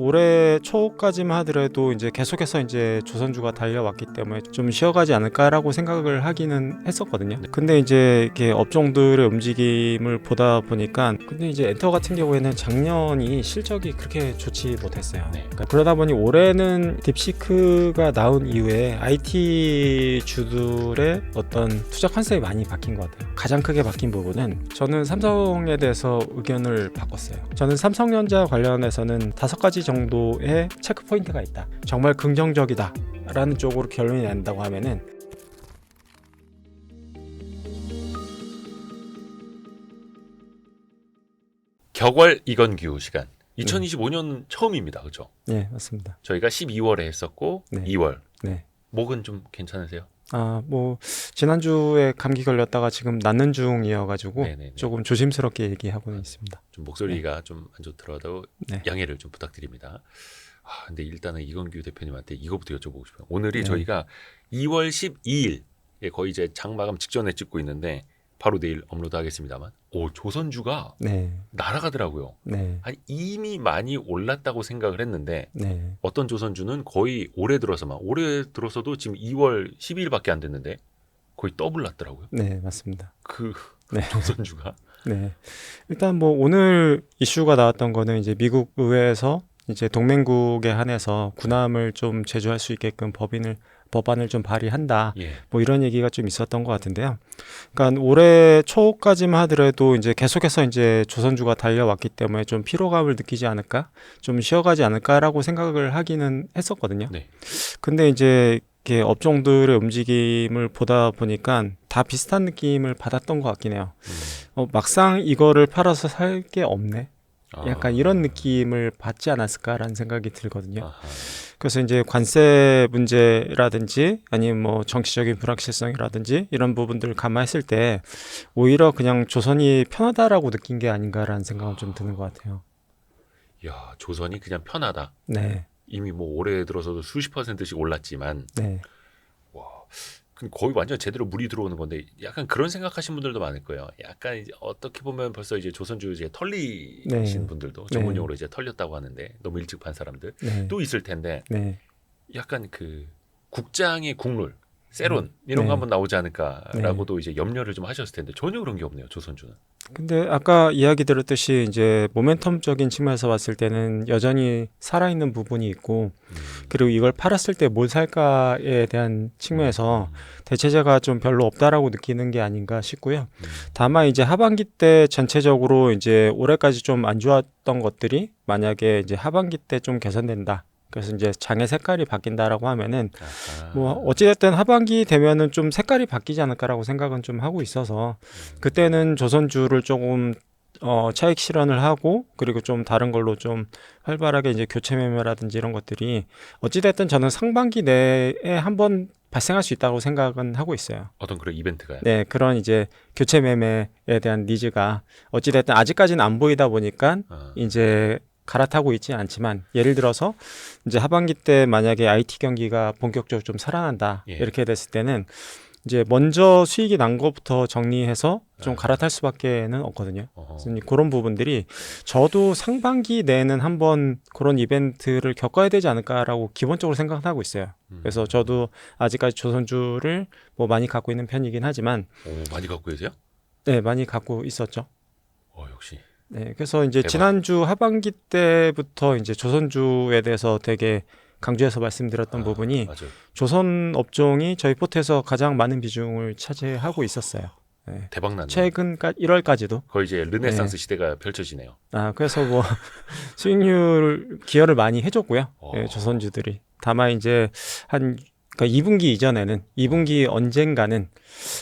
올해 초까지만 하더라도 이제 계속해서 이제 조선주가 달려왔기 때문에 좀 쉬어가지 않을까라고 생각을 하기는 했었거든요. 근데 이제 이렇게 업종들의 움직임을 보다 보니까 근데 이제 엔터 같은 경우에는 작년이 실적이 그렇게 좋지 못했어요. 그러니까 그러다 보니 올해는 딥시크가 나온 이후에 IT 주들의 어떤 투자 컨셉이 많이 바뀐 것 같아요. 가장 크게 바뀐 부분은 저는 삼성에 대해서 의견을 바꿨어요. 저는 삼성전자 관련해서는 5가지 정도의 체크 포인트가 있다. 정말 긍정적이다 라는 쪽으로 결론이 난다고 하면은 격월 이건규 시간 2025년 처음입니다. 그렇죠? 네, 맞습니다. 저희가 12월에 했었고 네. 2월. 네. 목은 좀 괜찮으세요? 뭐 지난주에 감기 걸렸다가 지금 낫는 중이어가지고 네네네. 조금 조심스럽게 얘기하고는 있습니다. 좀 목소리가 좀 안 좋더라도 네. 양해를 좀 부탁드립니다. 근데 일단은 이건규 대표님한테 이거부터 여쭤보고 싶어요. 오늘이 네. 저희가 2월 12일에 거의 이제 장 마감 직전에 찍고 있는데 바로 내일 업로드하겠습니다만 조선주가 네. 날아가더라고요. 네. 아니, 이미 많이 올랐다고 생각을 했는데 네. 어떤 조선주는 거의 올해 들어서도 지금 2월 12일밖에 안 됐는데 거의 더블 났더라고요. 네, 맞습니다. 네. 조선주가. 네. 일단 뭐 오늘 이슈가 나왔던 거는 이제 미국 의회에서 이제 동맹국에 한해서 군함을 좀 제조할 수 있게끔 법안을 좀 발의한다. 예. 뭐 이런 얘기가 좀 있었던 것 같은데요. 그러니까 올해 초까지만 하더라도 이제 계속해서 이제 조선주가 달려왔기 때문에 좀 피로감을 느끼지 않을까, 좀 쉬어가지 않을까라고 생각을 하기는 했었거든요. 네. 근데 이제 이렇게 업종들의 움직임을 보다 보니까 다 비슷한 느낌을 받았던 것 같긴 해요. 막상 이거를 팔아서 살 게 없네. 약간 이런 느낌을 받지 않았을까라는 생각이 들거든요. 아하. 그래서 이제 관세 문제라든지 아니면 뭐 정치적인 불확실성이라든지 이런 부분들을 감안했을 때 오히려 그냥 조선이 편하다라고 느낀 게 아닌가라는 생각은 좀 드는 것 같아요. 야, 조선이 그냥 편하다. 네, 이미 뭐 올해 들어서도 수십 %씩 올랐지만 네, 그럼 거의 완전 제대로 물이 들어오는 건데 약간 그런 생각하시는 분들도 많을 거예요. 약간 이제 어떻게 보면 벌써 이제 조선주 이제 털리신 네. 분들도 네. 전문용어로 이제 털렸다고 하는데 너무 일찍 판 사람들 네, 또 있을 텐데 네, 약간 그 국장의 국룰 세론 이런 네. 거 한번 나오지 않을까라고도 이제 염려를 좀 하셨을 텐데 전혀 그런 게 없네요. 조선주는. 근데 아까 이야기 들었듯이 이제 모멘텀적인 측면에서 봤을 때는 여전히 살아있는 부분이 있고 그리고 이걸 팔았을 때 뭘 살까에 대한 측면에서 대체제가 좀 별로 없다라고 느끼는 게 아닌가 싶고요. 다만 이제 하반기 때 전체적으로 이제 올해까지 좀 안 좋았던 것들이 만약에 이제 하반기 때 좀 개선된다. 그래서 이제 장의 색깔이 바뀐다라고 하면은 뭐 어찌됐든 하반기 되면은 좀 색깔이 바뀌지 않을까라고 생각은 좀 하고 있어서 그때는 조선주를 조금 차익 실현을 하고 그리고 좀 다른 걸로 좀 활발하게 이제 교체 매매라든지 이런 것들이 어찌됐든 저는 상반기 내에 한번 발생할 수 있다고 생각은 하고 있어요. 어떤 그런 이벤트가요? 네, 그런 이제 교체 매매에 대한 니즈가 어찌됐든 아직까지는 안 보이다 보니까 이제 갈아타고 있지 않지만 예를 들어서 이제 하반기 때 만약에 IT 경기가 본격적으로 좀 살아난다 이렇게 됐을 때는 이제 먼저 수익이 난 것부터 정리해서 좀 갈아탈 수밖에는 없거든요. 그래서 그런 부분들이 저도 상반기 내에는 한번 그런 이벤트를 겪어야 되지 않을까라고 기본적으로 생각하고 있어요. 그래서 저도 아직까지 조선주를 뭐 많이 갖고 있는 편이긴 하지만 많이 갖고 계세요? 네, 많이 갖고 있었죠. 역시. 네, 그래서 이제 대박. 지난주 하반기 때부터 이제 조선주에 대해서 되게 강조해서 말씀드렸던 부분이 맞아요. 조선 업종이 저희 포트에서 가장 많은 비중을 차지하고 있었어요. 네. 대박 났네. 최근 1월까지도. 거의 이제 르네상스 시대가 펼쳐지네요. 그래서 뭐 수익률 기여를 많이 해줬고요. 네, 조선주들이. 다만 이제 그러니까 2분기 이전에는 2분기 언젠가는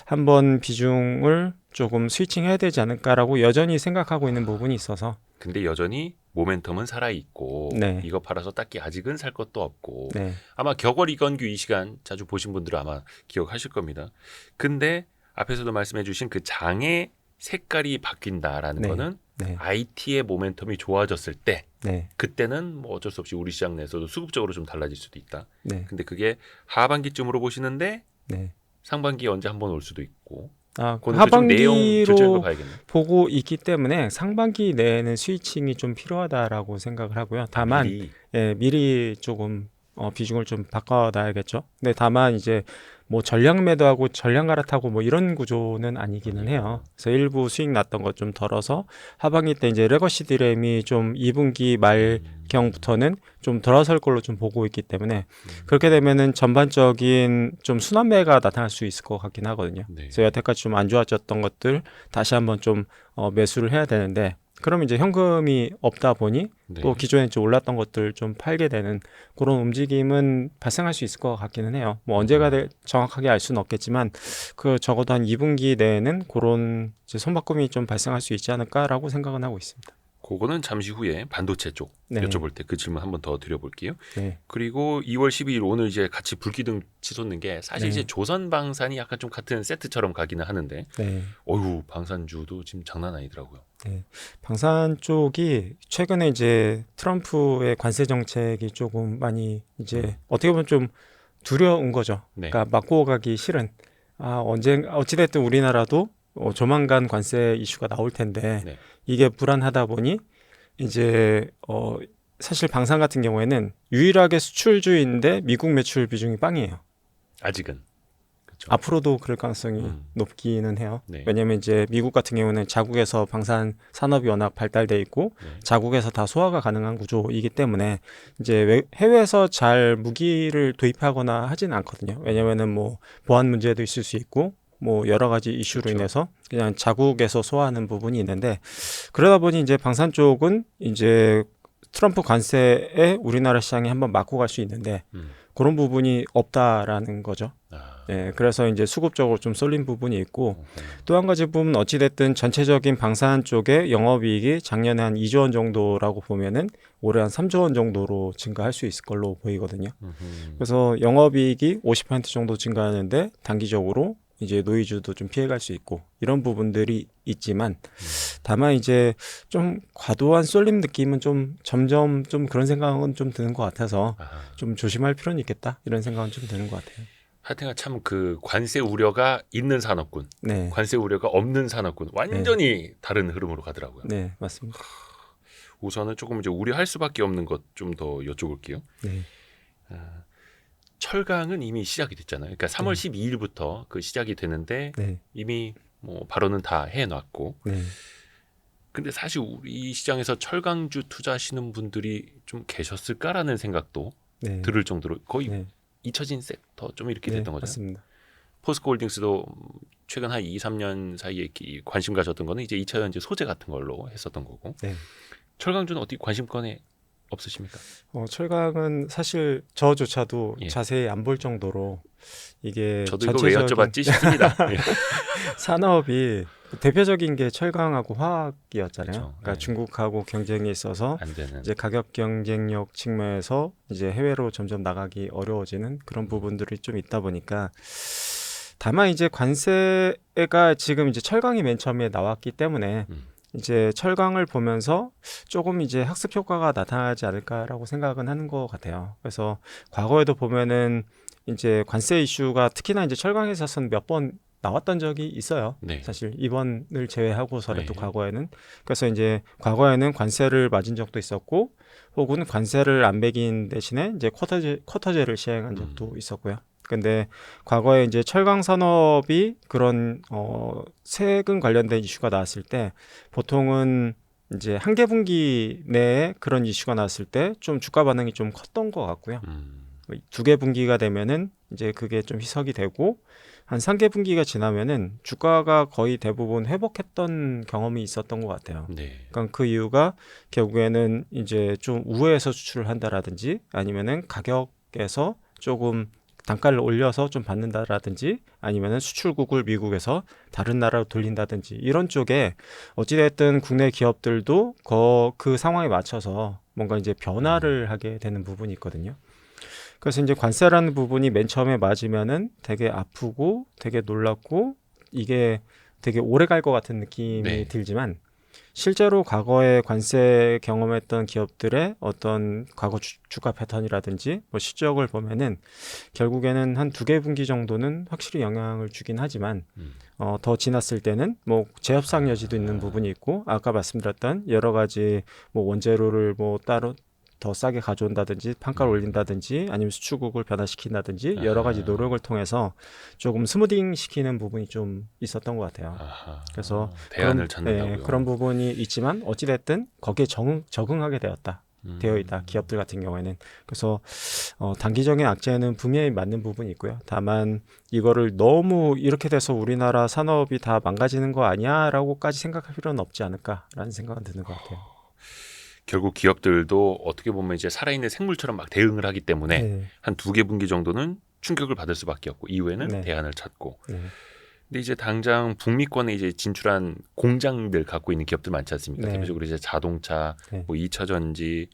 한번 비중을 조금 스위칭해야 되지 않을까라고 여전히 생각하고 있는 부분이 있어서. 근데 여전히 모멘텀은 살아있고 네. 이거 팔아서 딱히 아직은 살 것도 없고 네. 아마 격월 이건규 이 시간 자주 보신 분들은 아마 기억하실 겁니다. 근데 앞에서도 말씀해 주신 그 장의 색깔이 바뀐다라는 네. 거는 네. IT의 모멘텀이 좋아졌을 때 네. 그때는 뭐 어쩔 수 없이 우리 시장 내에서도 수급적으로 좀 달라질 수도 있다. 네. 근데 그게 하반기쯤으로 보시는데 네. 상반기에 언제 한번 올 수도 있고 그건 좀 내용 하반기로 전체적으로 봐야겠네. 보고 있기 때문에 상반기 내에는 스위칭이 좀 필요하다라고 생각을 하고요. 다만 미리. 미리 조금 비중을 좀 바꿔놔야겠죠. 근데 다만 이제 뭐 전량 매도하고 전량 갈아타고 뭐 이런 구조는 아니기는 해요. 그래서 일부 수익 났던 것 좀 덜어서 하반기 때 이제 레거시 디램이 좀 2분기 말경부터는 좀 돌아설 걸로 좀 보고 있기 때문에 그렇게 되면은 전반적인 좀 순환매가 나타날 수 있을 것 같긴 하거든요. 네. 그래서 여태까지 좀 안 좋아졌던 것들 다시 한번 좀 매수를 해야 되는데 그럼 이제 현금이 없다 보니 네. 또 기존에 좀 올랐던 것들 좀 팔게 되는 그런 움직임은 발생할 수 있을 것 같기는 해요. 뭐 언제가 정확하게 알 수는 없겠지만 그 적어도 한 2분기 내에는 그런 이제 손바꿈이 좀 발생할 수 있지 않을까라고 생각은 하고 있습니다. 그거는 잠시 후에 반도체 쪽 네. 여쭤볼 때 그 질문 한번 더 드려볼게요. 네. 그리고 2월 12일 오늘 이제 같이 불기둥 치솟는 게 사실 네. 이제 조선방산이 약간 좀 같은 세트처럼 가기는 하는데 네. 어휴 방산주도 지금 장난 아니더라고요. 네. 방산 쪽이 최근에 이제 트럼프의 관세 정책이 조금 많이 이제 어떻게 보면 좀 두려운 거죠. 네. 그러니까 맞고 가기 싫은. 어찌됐든 우리나라도 조만간 관세 이슈가 나올 텐데 네. 이게 불안하다 보니 이제 사실 방산 같은 경우에는 유일하게 수출주인데 미국 매출 비중이 빵이에요. 아직은 그렇죠. 앞으로도 그럴 가능성이 높기는 해요. 네. 왜냐하면 이제 미국 같은 경우는 자국에서 방산 산업이 워낙 발달돼 있고 네. 자국에서 다 소화가 가능한 구조이기 때문에 이제 해외에서 잘 무기를 도입하거나 하지는 않거든요. 왜냐면은 뭐 보안 문제도 있을 수 있고 뭐 여러 가지 이슈로 그렇죠. 인해서 그냥 자국에서 소화하는 부분이 있는데 그러다 보니 이제 방산 쪽은 이제 트럼프 관세에 우리나라 시장에 한번 맞고 갈 수 있는데 그런 부분이 없다라는 거죠. 예, 그래서 이제 수급적으로 좀 쏠린 부분이 있고 또 한 가지 부분 어찌됐든 전체적인 방산 쪽의 영업이익이 작년에 한 2조 원 정도라고 보면은 올해 한 3조 원 정도로 증가할 수 있을 걸로 보이거든요. 그래서 영업이익이 50% 정도 증가하는데 단기적으로 이제 노이즈도 좀 피해갈 수 있고 이런 부분들이 있지만 다만 이제 좀 과도한 쏠림 느낌은 좀 점점 좀 그런 생각은 좀 드는 것 같아서 좀 조심할 필요는 있겠다 이런 생각은 좀 드는 것 같아요. 하여튼 참 그 관세 우려가 있는 산업군, 네, 관세 우려가 없는 산업군 완전히 다른 흐름으로 가더라고요. 네 맞습니다. 우선은 조금 이제 우려할 수밖에 없는 것 좀 더 여쭤볼게요. 네, 철강은 이미 시작이 됐잖아요. 그러니까 3월 12일부터 그 시작이 되는데 네, 이미 뭐 발언은 다 해놨고. 네, 근데 사실 우리 시장에서 철강주 투자하시는 분들이 좀 계셨을까라는 생각도 네, 들을 정도로 거의 네, 잊혀진 섹터 좀 이렇게 네, 됐던 거잖아요. 맞습니다. 포스코홀딩스도 최근 한 2, 3년 사이에 관심 가졌던 거는 이제 2차 전지 소재 같은 걸로 했었던 거고. 네. 철강주는 어떻게 관심권에 없으십니까? 철강은 사실 저조차도 예. 자세히 안 볼 정도로 이게 저도 이거 왜 전체적인 여쭤봤지 싶습니다. 예. 산업이 대표적인 게 철강하고 화학이었잖아요. 그렇죠. 그러니까 네. 중국하고 경쟁이 있어서 안 되는. 이제 가격 경쟁력 측면에서 이제 해외로 점점 나가기 어려워지는 그런 부분들이 좀 있다 보니까 다만 이제 관세가 지금 이제 철강이 맨 처음에 나왔기 때문에 이제 철강을 보면서 조금 이제 학습 효과가 나타나지 않을까라고 생각은 하는 것 같아요. 그래서 과거에도 보면은 이제 관세 이슈가 특히나 이제 철강에 있어서는 몇 번 나왔던 적이 있어요. 네. 사실 이번을 제외하고서라도 네. 과거에는 그래서 이제 과거에는 관세를 맞은 적도 있었고 혹은 관세를 안 매긴 대신에 이제 쿼터제를 시행한 적도 있었고요. 근데 과거에 이제 철강 산업이 그런 세금 관련된 이슈가 나왔을 때 보통은 이제 한 개 분기 내에 그런 이슈가 나왔을 때 좀 주가 반응이 좀 컸던 것 같고요. 두 개 분기가 되면은 이제 그게 좀 희석이 되고 한 3개 분기가 지나면은 주가가 거의 대부분 회복했던 경험이 있었던 것 같아요. 네. 그러니까 그 이유가 결국에는 이제 좀 우회해서 수출을 한다라든지 아니면은 가격에서 조금 단가를 올려서 좀 받는다라든지 아니면은 수출국을 미국에서 다른 나라로 돌린다든지 이런 쪽에 어찌됐든 국내 기업들도 그 상황에 맞춰서 뭔가 이제 변화를 하게 되는 부분이 있거든요. 그래서 이제 관세라는 부분이 맨 처음에 맞으면은 되게 아프고 되게 놀랍고 이게 되게 오래 갈 것 같은 느낌이 네. 들지만 실제로 과거에 관세 경험했던 기업들의 어떤 과거 주가 패턴이라든지 뭐 실적을 보면은 결국에는 한 2개 분기 정도는 확실히 영향을 주긴 하지만 더 지났을 때는 뭐 재협상 여지도 있는 부분이 있고 아까 말씀드렸던 여러 가지 뭐 원재료를 뭐 따로 더 싸게 가져온다든지 판가를 올린다든지 아니면 수출국을 변화시킨다든지 여러 가지 노력을 통해서 조금 스무딩 시키는 부분이 좀 있었던 것 같아요. 아하. 그래서 대안을 찾는다고요. 그런 부분이 있지만 어찌됐든 거기에 적응하게 되어 있다. 기업들 같은 경우에는. 그래서 단기적인 악재는 분명히 맞는 부분이 있고요. 다만 이거를 너무 이렇게 돼서 우리나라 산업이 다 망가지는 거 아니야라고까지 생각할 필요는 없지 않을까라는 생각은 드는 것 같아요. 결국 기업들도 어떻게 보면 이제 살아있는 생물처럼 막 대응을 하기 때문에 네. 한 2개 분기 정도는 충격을 받을 수밖에 없고 이후에는 네. 대안을 찾고. 네. 근데 이제 당장 북미권에 이제 진출한 공장들 갖고 있는 기업들 많지 않습니까? 네. 대표적으로 이제 자동차, 네. 뭐 2차 전지,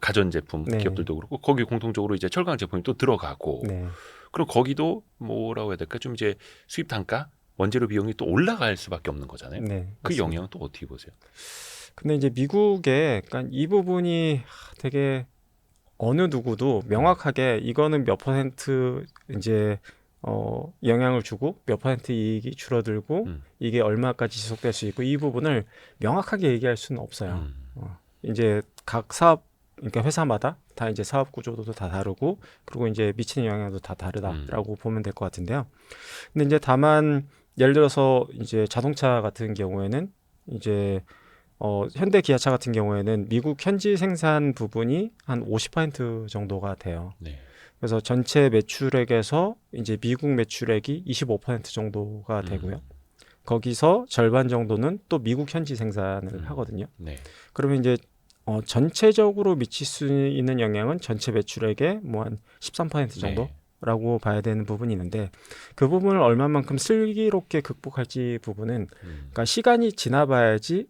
가전제품 네. 기업들도 그렇고 거기 공통적으로 이제 철강 제품이 또 들어가고 네. 그리고 거기도 뭐라고 해야 될까? 좀 이제 수입 단가, 원재료 비용이 또 올라갈 수밖에 없는 거잖아요. 네. 그 맞습니다. 영향은 또 어떻게 보세요? 근데 이제 미국에 그러니까 이 부분이 되게 어느 누구도 명확하게 이거는 몇 퍼센트 이제 영향을 주고 몇 퍼센트 이익이 줄어들고 이게 얼마까지 지속될 수 있고 이 부분을 명확하게 얘기할 수는 없어요. 이제 각 사업 그러니까 회사마다 다 이제 사업 구조도 다 다르고 그리고 이제 미치는 영향도 다 다르다라고 보면 될 것 같은데요. 근데 이제 다만 예를 들어서 이제 자동차 같은 경우에는 이제 현대 기아차 같은 경우에는 미국 현지 생산 부분이 한 50% 정도가 돼요. 네. 그래서 전체 매출액에서 이제 미국 매출액이 25% 정도가 되고요. 거기서 절반 정도는 또 미국 현지 생산을 하거든요. 네. 그러면 이제 전체적으로 미칠 수 있는 영향은 전체 매출액의 뭐 한 13% 정도? 네. 라고 봐야 되는 부분이 있는데 그 부분을 얼마만큼 슬기롭게 극복할지 부분은 그러니까 시간이 지나봐야지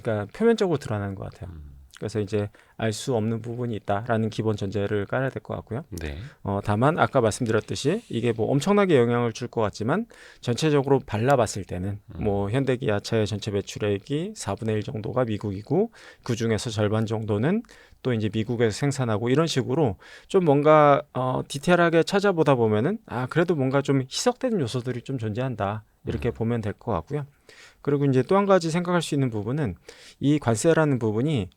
그러니까 표면적으로 드러나는 것 같아요. 그래서 이제 알 수 없는 부분이 있다라는 기본 전제를 깔아야 될 것 같고요. 네. 다만 아까 말씀드렸듯이 이게 뭐 엄청나게 영향을 줄 것 같지만 전체적으로 발라봤을 때는 뭐 현대기아차의 전체 매출액이 4분의 1 정도가 미국이고 그 중에서 절반 정도는 또 이제 미국에서 생산하고 이런 식으로 좀 뭔가 디테일하게 찾아보다 보면은 그래도 뭔가 좀 희석되는 요소들이 좀 존재한다 이렇게 보면 될 것 같고요. 그리고 이제 또 한 가지 생각할 수 있는 부분은 이 관세라는 부분이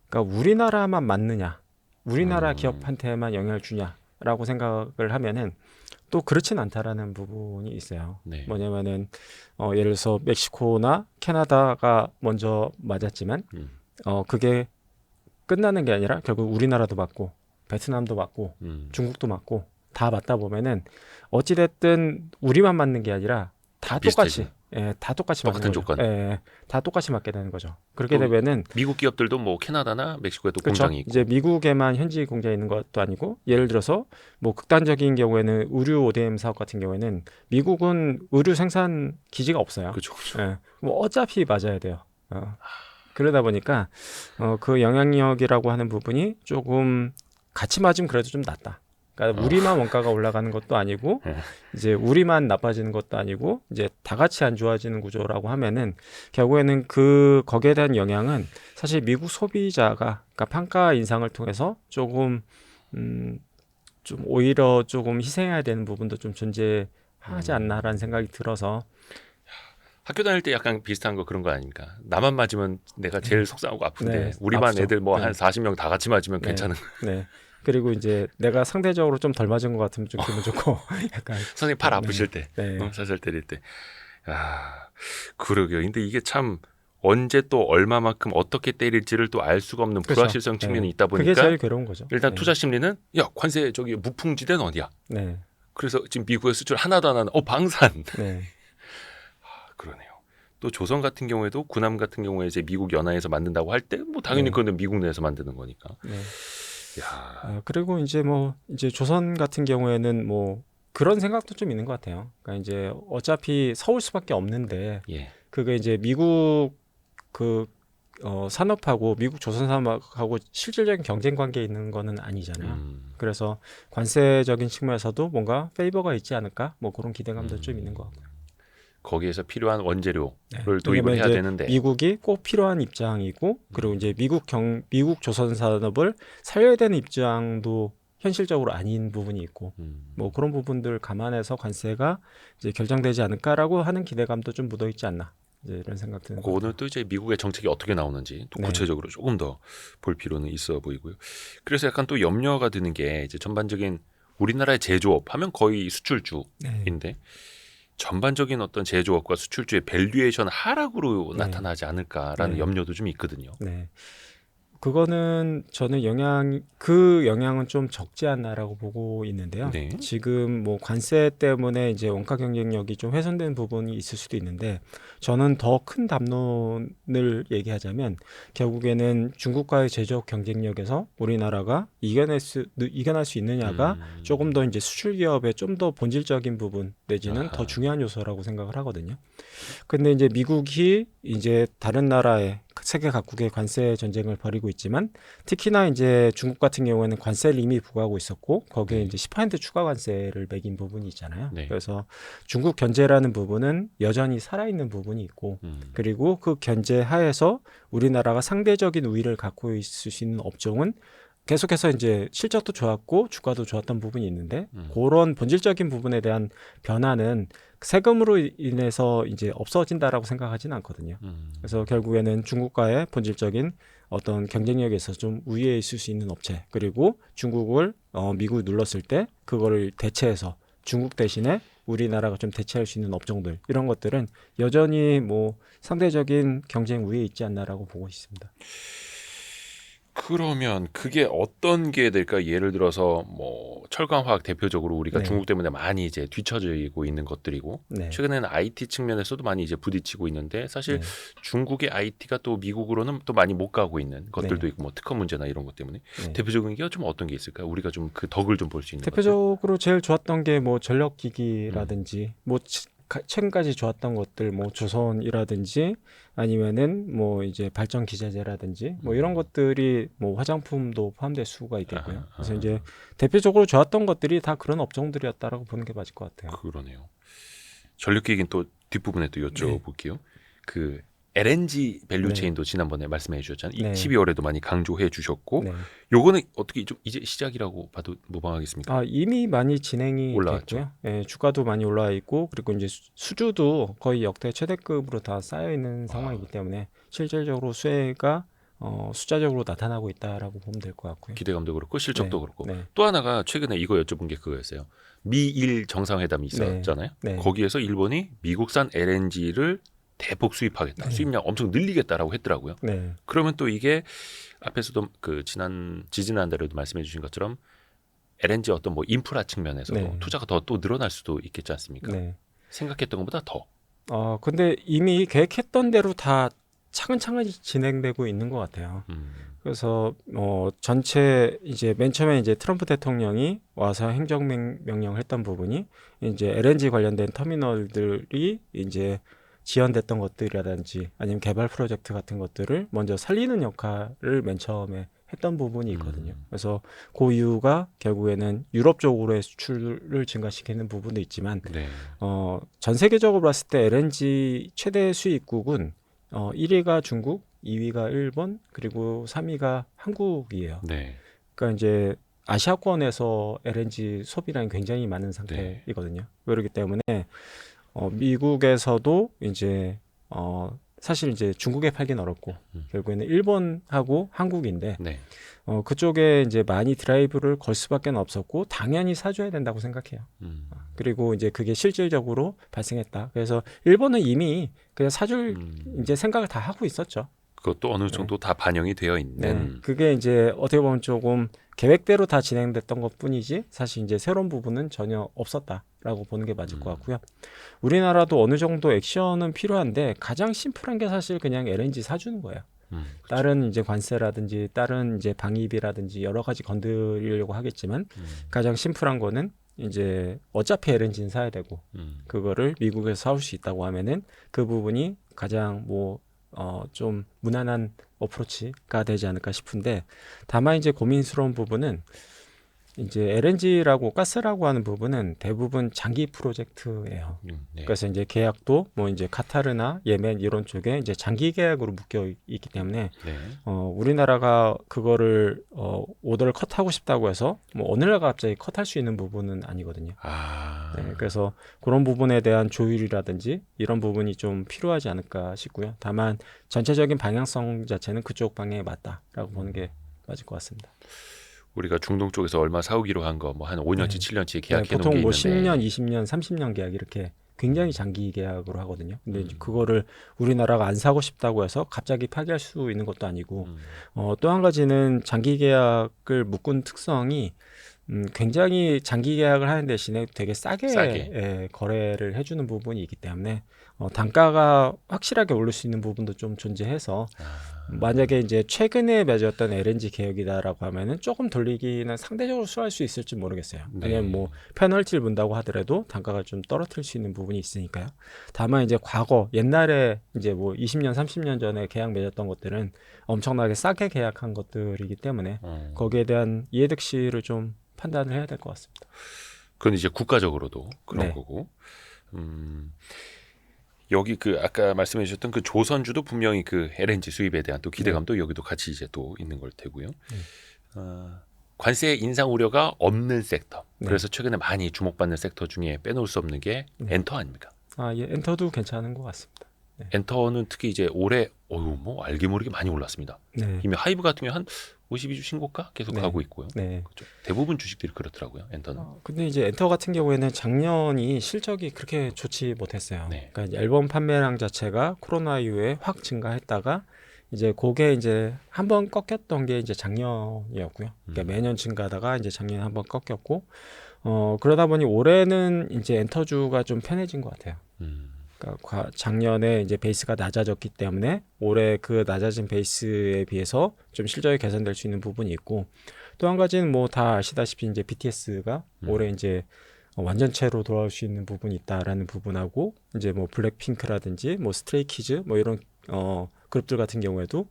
그러니까 우리나라만 맞느냐, 우리나라 기업한테만 영향을 주냐라고 생각을 하면은 또 그렇진 않다라는 부분이 있어요. 네. 뭐냐면은 예를 들어서 멕시코나 캐나다가 먼저 맞았지만 그게 끝나는 게 아니라 결국 우리나라도 맞고 베트남도 맞고 중국도 맞고 다 맞다 보면은 어찌됐든 우리만 맞는 게 아니라 다 똑같이 다 똑같이 맞는 똑같은 거죠. 조건. 다 똑같이 맞게 되는 거죠. 그렇게 또 되면은 미국 기업들도 뭐 캐나다나 멕시코에도 그쵸? 공장이 있고. 이제 미국에만 현지 공장이 있는 것도 아니고 예를 들어서 뭐 극단적인 경우에는 의류 ODM 사업 같은 경우에는 미국은 의류 생산 기지가 없어요. 그렇죠. 뭐 어차피 맞아야 돼요. 그러다 보니까 그 영향력이라고 하는 부분이 조금 같이 맞으면 그래도 좀 낫다. 그러니까 우리만 원가가 올라가는 것도 아니고 이제 우리만 나빠지는 것도 아니고 이제 다 같이 안 좋아지는 구조라고 하면은 결국에는 거기에 대한 영향은 사실 미국 소비자가 그러니까 판가 인상을 통해서 조금 좀 오히려 조금 희생해야 되는 부분도 좀 존재하지 않나라는 생각이 들어서 학교 다닐 때 약간 비슷한 거 그런 거 아닙니까? 나만 맞으면 내가 제일 속상하고 아픈데 네, 우리만 아프죠. 애들 뭐 네. 한 40명 다 같이 맞으면 네. 괜찮은. 네. 그리고 이제 내가 상대적으로 좀 덜 맞은 것 같으면 좀 기분 좋고 약간 선생님 팔 아프실 때, 네. 살살 때릴 때. 그러게요. 근데 이게 참 언제 또 얼마만큼 어떻게 때릴지를 또 알 수가 없는 그렇죠. 불확실성 측면이 있다 보니까 그게 제일 괴로운 거죠. 일단 네. 투자 심리는 야 관세 저기 무풍지대는 어디야? 네. 그래서 지금 미국에 수출 하나도 안 하는 방산. 네. 그러네요. 또 조선 같은 경우에도 군함 같은 경우에 이제 미국 연안에서 만든다고 할 때 뭐 당연히 네. 그건 미국 내에서 만드는 거니까. 네. 야, 그리고 이제 이제 조선 같은 경우에는 뭐 그런 생각도 좀 있는 것 같아요. 그러니까 이제 어차피 서울 수밖에 없는데 예. 그게 이제 미국 산업하고 미국 조선 산업하고 실질적인 경쟁 관계에 있는 거는 아니잖아요. 그래서 관세적인 측면에서도 뭔가 페이버가 있지 않을까? 뭐 그런 기대감도 좀 있는 것 같고요. 거기에서 필요한 원재료를 네. 도입을 왜냐면 해야 이제 되는데 미국이 꼭 필요한 입장이고 그리고 이제 미국 조선 산업을 살려야 되는 입장도 현실적으로 아닌 부분이 있고 뭐 그런 부분들 감안해서 관세가 이제 결정되지 않을까라고 하는 기대감도 좀 묻어 있지 않나 이제 이런 생각 드는 것 오늘 같아요. 또 이제 미국의 정책이 어떻게 나오는지 또 네. 구체적으로 조금 더 볼 필요는 있어 보이고요. 그래서 약간 또 염려가 드는 게 이제 전반적인 우리나라의 제조업 하면 거의 수출주인데 네. 전반적인 어떤 제조업과 수출주의 밸류에이션 하락으로 네. 나타나지 않을까라는 네. 염려도 좀 있거든요. 네. 그거는 저는 그 영향은 좀 적지 않나라고 보고 있는데요. 네. 지금 뭐 관세 때문에 이제 원가 경쟁력이 좀 훼손된 부분이 있을 수도 있는데 저는 더 큰 담론을 얘기하자면 결국에는 중국과의 제조업 경쟁력에서 우리나라가 이겨낼 수 있느냐가 조금 더 이제 수출 기업의 좀 더 본질적인 부분 내지는 더 아하. 중요한 요소라고 생각을 하거든요. 근데 이제 미국이 이제 다른 나라의 세계 각국의 관세 전쟁을 벌이고 있지만 특히나 이제 중국 같은 경우에는 관세를 이미 부과하고 있었고 거기에 네. 이제 10% 추가 관세를 매긴 부분이 있잖아요. 네. 그래서 중국 견제라는 부분은 여전히 살아있는 부분이 있고 그리고 그 견제 하에서 우리나라가 상대적인 우위를 갖고 있을 수 있는 업종은 계속해서 이제 실적도 좋았고 주가도 좋았던 부분이 있는데 그런 본질적인 부분에 대한 변화는 세금으로 인해서 이제 없어진다라고 생각하지는 않거든요. 그래서 결국에는 중국과의 본질적인 어떤 경쟁력에 있어서 좀 우위에 있을 수 있는 업체 그리고 중국을 미국이 눌렀을 때 그거를 대체해서 중국 대신에 우리나라가 좀 대체할 수 있는 업종들 이런 것들은 여전히 뭐 상대적인 경쟁 우위에 있지 않나라고 보고 있습니다. 그러면 그게 어떤 게 될까? 예를 들어서 뭐 철강화학 대표적으로 우리가 네. 중국 때문에 많이 이제 뒤처지고 있는 것들이고 네. 최근에는 IT 측면에서도 많이 이제 부딪히고 있는데 사실 네. 중국의 IT가 또 미국으로는 또 많이 못 가고 있는 것들도 네. 있고 뭐 특허 문제나 이런 것 때문에 네. 대표적인 게 좀 어떤 게 있을까요? 우리가 좀 그 덕을 좀 볼 수 있는 것들. 대표적으로 제일 좋았던 게 뭐 전력기기라든지 뭐 최근까지 좋았던 것들 뭐 조선이라든지 아니면은 뭐 이제 발전 기자재라든지 뭐 이런 것들이 뭐 화장품도 포함될 수가 있겠고요. 그래서 이제 대표적으로 좋았던 것들이 다 그런 업종들이었다라고 보는 게 맞을 것 같아요. 그러네요. 전력기기는 또 뒷부분에 또 네. 여쭤볼게요. 그 LNG 밸류 네. 체인도 지난번에 말씀해 주셨잖아요. 네. 12월에도 많이 강조해 주셨고 네. 요거는 어떻게 좀 이제 시작이라고 봐도 무방하겠습니까? 이미 많이 진행이 올라왔죠. 됐고요. 예, 주가도 많이 올라와 있고 그리고 이제 수주도 거의 역대 최대급으로 다 쌓여 있는 상황이기 때문에 실질적으로 수혜가 숫자적으로 나타나고 있다라고 보면 될 것 같고요. 기대감도 그렇고 실적도 네. 그렇고 네. 또 하나가 최근에 이거 여쭤본 게 그거였어요. 미일 정상회담이 있었잖아요. 네. 거기에서 일본이 미국산 LNG를 대폭 수입하겠다. 네. 수입량 엄청 늘리겠다라고 했더라고요. 네. 그러면 또 이게 앞에서도 그 지지난달에도 말씀해 주신 것처럼 LNG 어떤 뭐 인프라 측면에서도 네. 투자가 더 또 늘어날 수도 있겠지 않습니까? 네. 생각했던 것보다 더. 근데 이미 계획했던 대로 다 차근차근 진행되고 있는 것 같아요. 그래서 전체 이제 맨 처음에 이제 트럼프 대통령이 와서 행정명령을 했던 부분이 이제 LNG 관련된 터미널들이 이제 지연됐던 것들이라든지 아니면 개발 프로젝트 같은 것들을 먼저 살리는 역할을 맨 처음에 했던 부분이 있거든요. 그래서 그 이유가 결국에는 유럽 쪽으로의 수출을 증가시키는 부분도 있지만 네. 전 세계적으로 봤을 때 LNG 최대 수입국은 1위가 중국, 2위가 일본, 그리고 3위가 한국이에요. 네. 그러니까 이제 아시아권에서 LNG 소비량이 굉장히 많은 상태이거든요. 그렇기 때문에 미국에서도 이제 사실 이제 중국에 팔긴 어렵고 결국에는 일본하고 한국인데 네. 그쪽에 이제 많이 드라이브를 걸 수밖에 없었고 당연히 사줘야 된다고 생각해요. 그리고 이제 그게 실질적으로 발생했다. 그래서 일본은 이미 그냥 사줄 이제 생각을 다 하고 있었죠. 그것도 어느 정도 다 반영이 되어 네, 있는. 그게 이제 어떻게 보면 조금 계획대로 다 진행됐던 것뿐이지 사실 이제 새로운 부분은 전혀 없었다라고 보는 게 맞을 것 같고요. 우리나라도 어느 정도 액션은 필요한데 가장 심플한 게 사실 그냥 LNG 사주는 거예요. 그렇죠. 다른 이제 관세라든지 다른 이제 방위비라든지 여러 가지 건드리려고 하겠지만 가장 심플한 거는 이제 어차피 LNG는 사야 되고 그거를 미국에서 사올 수 있다고 하면은 그 부분이 가장 뭐 좀 무난한 어프로치가 되지 않을까 싶은데 다만 이제 고민스러운 부분은 이제 LNG라고 가스라고 하는 부분은 대부분 장기 프로젝트예요. 네. 그래서 이제 계약도 뭐 이제 카타르나 예멘 이런 쪽에 이제 장기 계약으로 묶여 있기 때문에 네. 우리나라가 그거를 오더를 컷하고 싶다고 해서 뭐 어느 날 갑자기 컷할 수 있는 부분은 아니거든요. 아. 네, 그래서 그런 부분에 대한 조율이라든지 이런 부분이 좀 필요하지 않을까 싶고요. 다만 전체적인 방향성 자체는 그쪽 방향에 맞다라고 보는 게 맞을 것 같습니다. 우리가 중동 쪽에서 얼마 사오기로 한 거 뭐 한 5년치, 네. 7년치 네, 계약해 놓은 보통 게 뭐 있는데 10년, 20년, 30년 계약 이렇게 굉장히 장기 계약으로 하거든요. 근데 이제 음. 그거를 우리나라가 안 사고 싶다고 해서 갑자기 파기할 수 있는 것도 아니고 음. 또 한 가지는 장기 계약을 묶은 특성이 굉장히 장기 계약을 하는 대신에 되게 싸게, 싸게. 거래를 해주는 부분이 있기 때문에 단가가 확실하게 오를 수 있는 부분도 좀 존재해서 만약에 이제 최근에 맺었던 LNG 계약이다라고 하면은 조금 돌리기는 상대적으로 수월할 수 있을지 모르겠어요. 네. 왜냐면 뭐 페널티를 문다고 하더라도 단가가 좀 떨어뜨릴 수 있는 부분이 있으니까요. 다만 이제 과거 옛날에 이제 뭐 20년, 30년 전에 계약 맺었던 것들은 엄청나게 싸게 계약한 것들이기 때문에 거기에 대한 이해득실을 좀 판단을 해야 될 것 같습니다. 그건 이제 국가적으로도 그런 네. 거고. 여기 그 아까 말씀해 주셨던 그 조선주도 분명히 그 LNG 수입에 대한 또 기대감도 여기도 같이 이제 또 있는 걸 테고요. 관세 인상 우려가 없는 섹터. 네. 그래서 최근에 많이 주목받는 섹터 중에 빼놓을 수 없는 게 네. 엔터 아닙니까? 예, 엔터도 괜찮은 것 같습니다. 엔터는 특히 이제 올해 뭐 알게 모르게 많이 올랐습니다. 네. 이미 하이브 같은 경우 한 52주 신고가 계속 네. 가고 있고요. 네. 그렇죠. 대부분 주식들이 그렇더라고요. 엔터는. 근데 이제 엔터 같은 경우에는 작년이 실적이 그렇게 좋지 못했어요. 네. 그러니까 이제 앨범 판매량 자체가 코로나 이후에 확 증가했다가 이제 그게 이제 한번 꺾였던 게 이제 작년이었고요. 그러니까 매년 증가하다가 이제 작년에 한번 꺾였고 그러다 보니 올해는 이제 엔터주가 좀 편해진 것 같아요. 그러니까 작년에 이제 베이스가 낮아졌기 때문에 올해 그 낮아진 베이스에 비해서 좀 실적이 개선될 수 있는 부분이 있고 또 한 가지는 뭐 다 아시다시피 이제 BTS가 올해 이제 완전체로 돌아올 수 있는 부분이 있다라는 부분하고 이제 뭐 블랙핑크라든지 뭐 스트레이키즈 뭐 이런 그룹들 같은 경우에도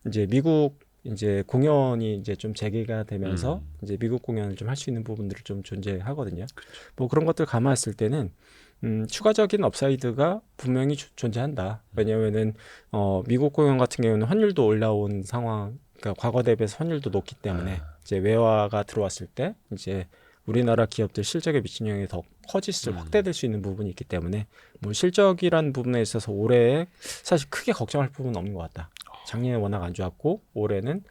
이제 미국 이제 공연이 이제 좀 재개가 되면서 이제 미국 공연을 좀 할 수 있는 부분들이 좀 존재하거든요. 뭐 그런 것들 감안했을 때는 추가적인 업사이드가 분명히 존재한다. 왜냐하면은 미국 공연 같은 경우는 환율도 올라온 상황, 그러니까 과거 대비해서 환율도 높기 때문에 이제 외화가 들어왔을 때 이제 우리나라 기업들 실적에 미친 영향이 더 확대될 수 있는 부분이 있기 때문에 뭐 실적이란 부분에 있어서 올해 사실 크게 걱정할 부분은 없는 것 같다. 작년에 워낙 안 좋았고 올해는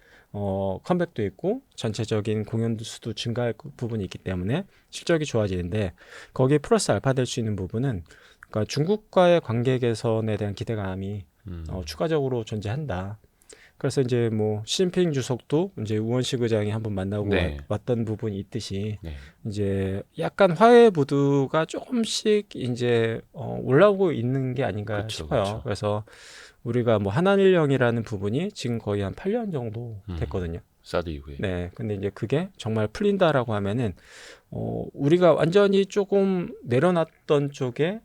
컴백도 있고 전체적인 공연 수도 증가할 부분이 있기 때문에 실적이 좋아지는데 거기에 플러스 알파 될 수 있는 부분은 그러니까 중국과의 관계 개선에 대한 기대감이 추가적으로 존재한다. 그래서 이제 뭐 시진핑 주석도 이제 우원식 의장이 한번 만나고 네. 왔던 부분이 있듯이 네. 이제 약간 화해 무드가 조금씩 이제 올라오고 있는 게 아닌가 그쵸, 싶어요. 그쵸. 그래서 우리가 뭐 한한일령이라는 부분이 지금 거의 한 8년 정도 됐거든요. 사드 이후에. 네, 근데 이제 그게 정말 풀린다라고 하면은 우리가 완전히 조금 내려놨던 쪽에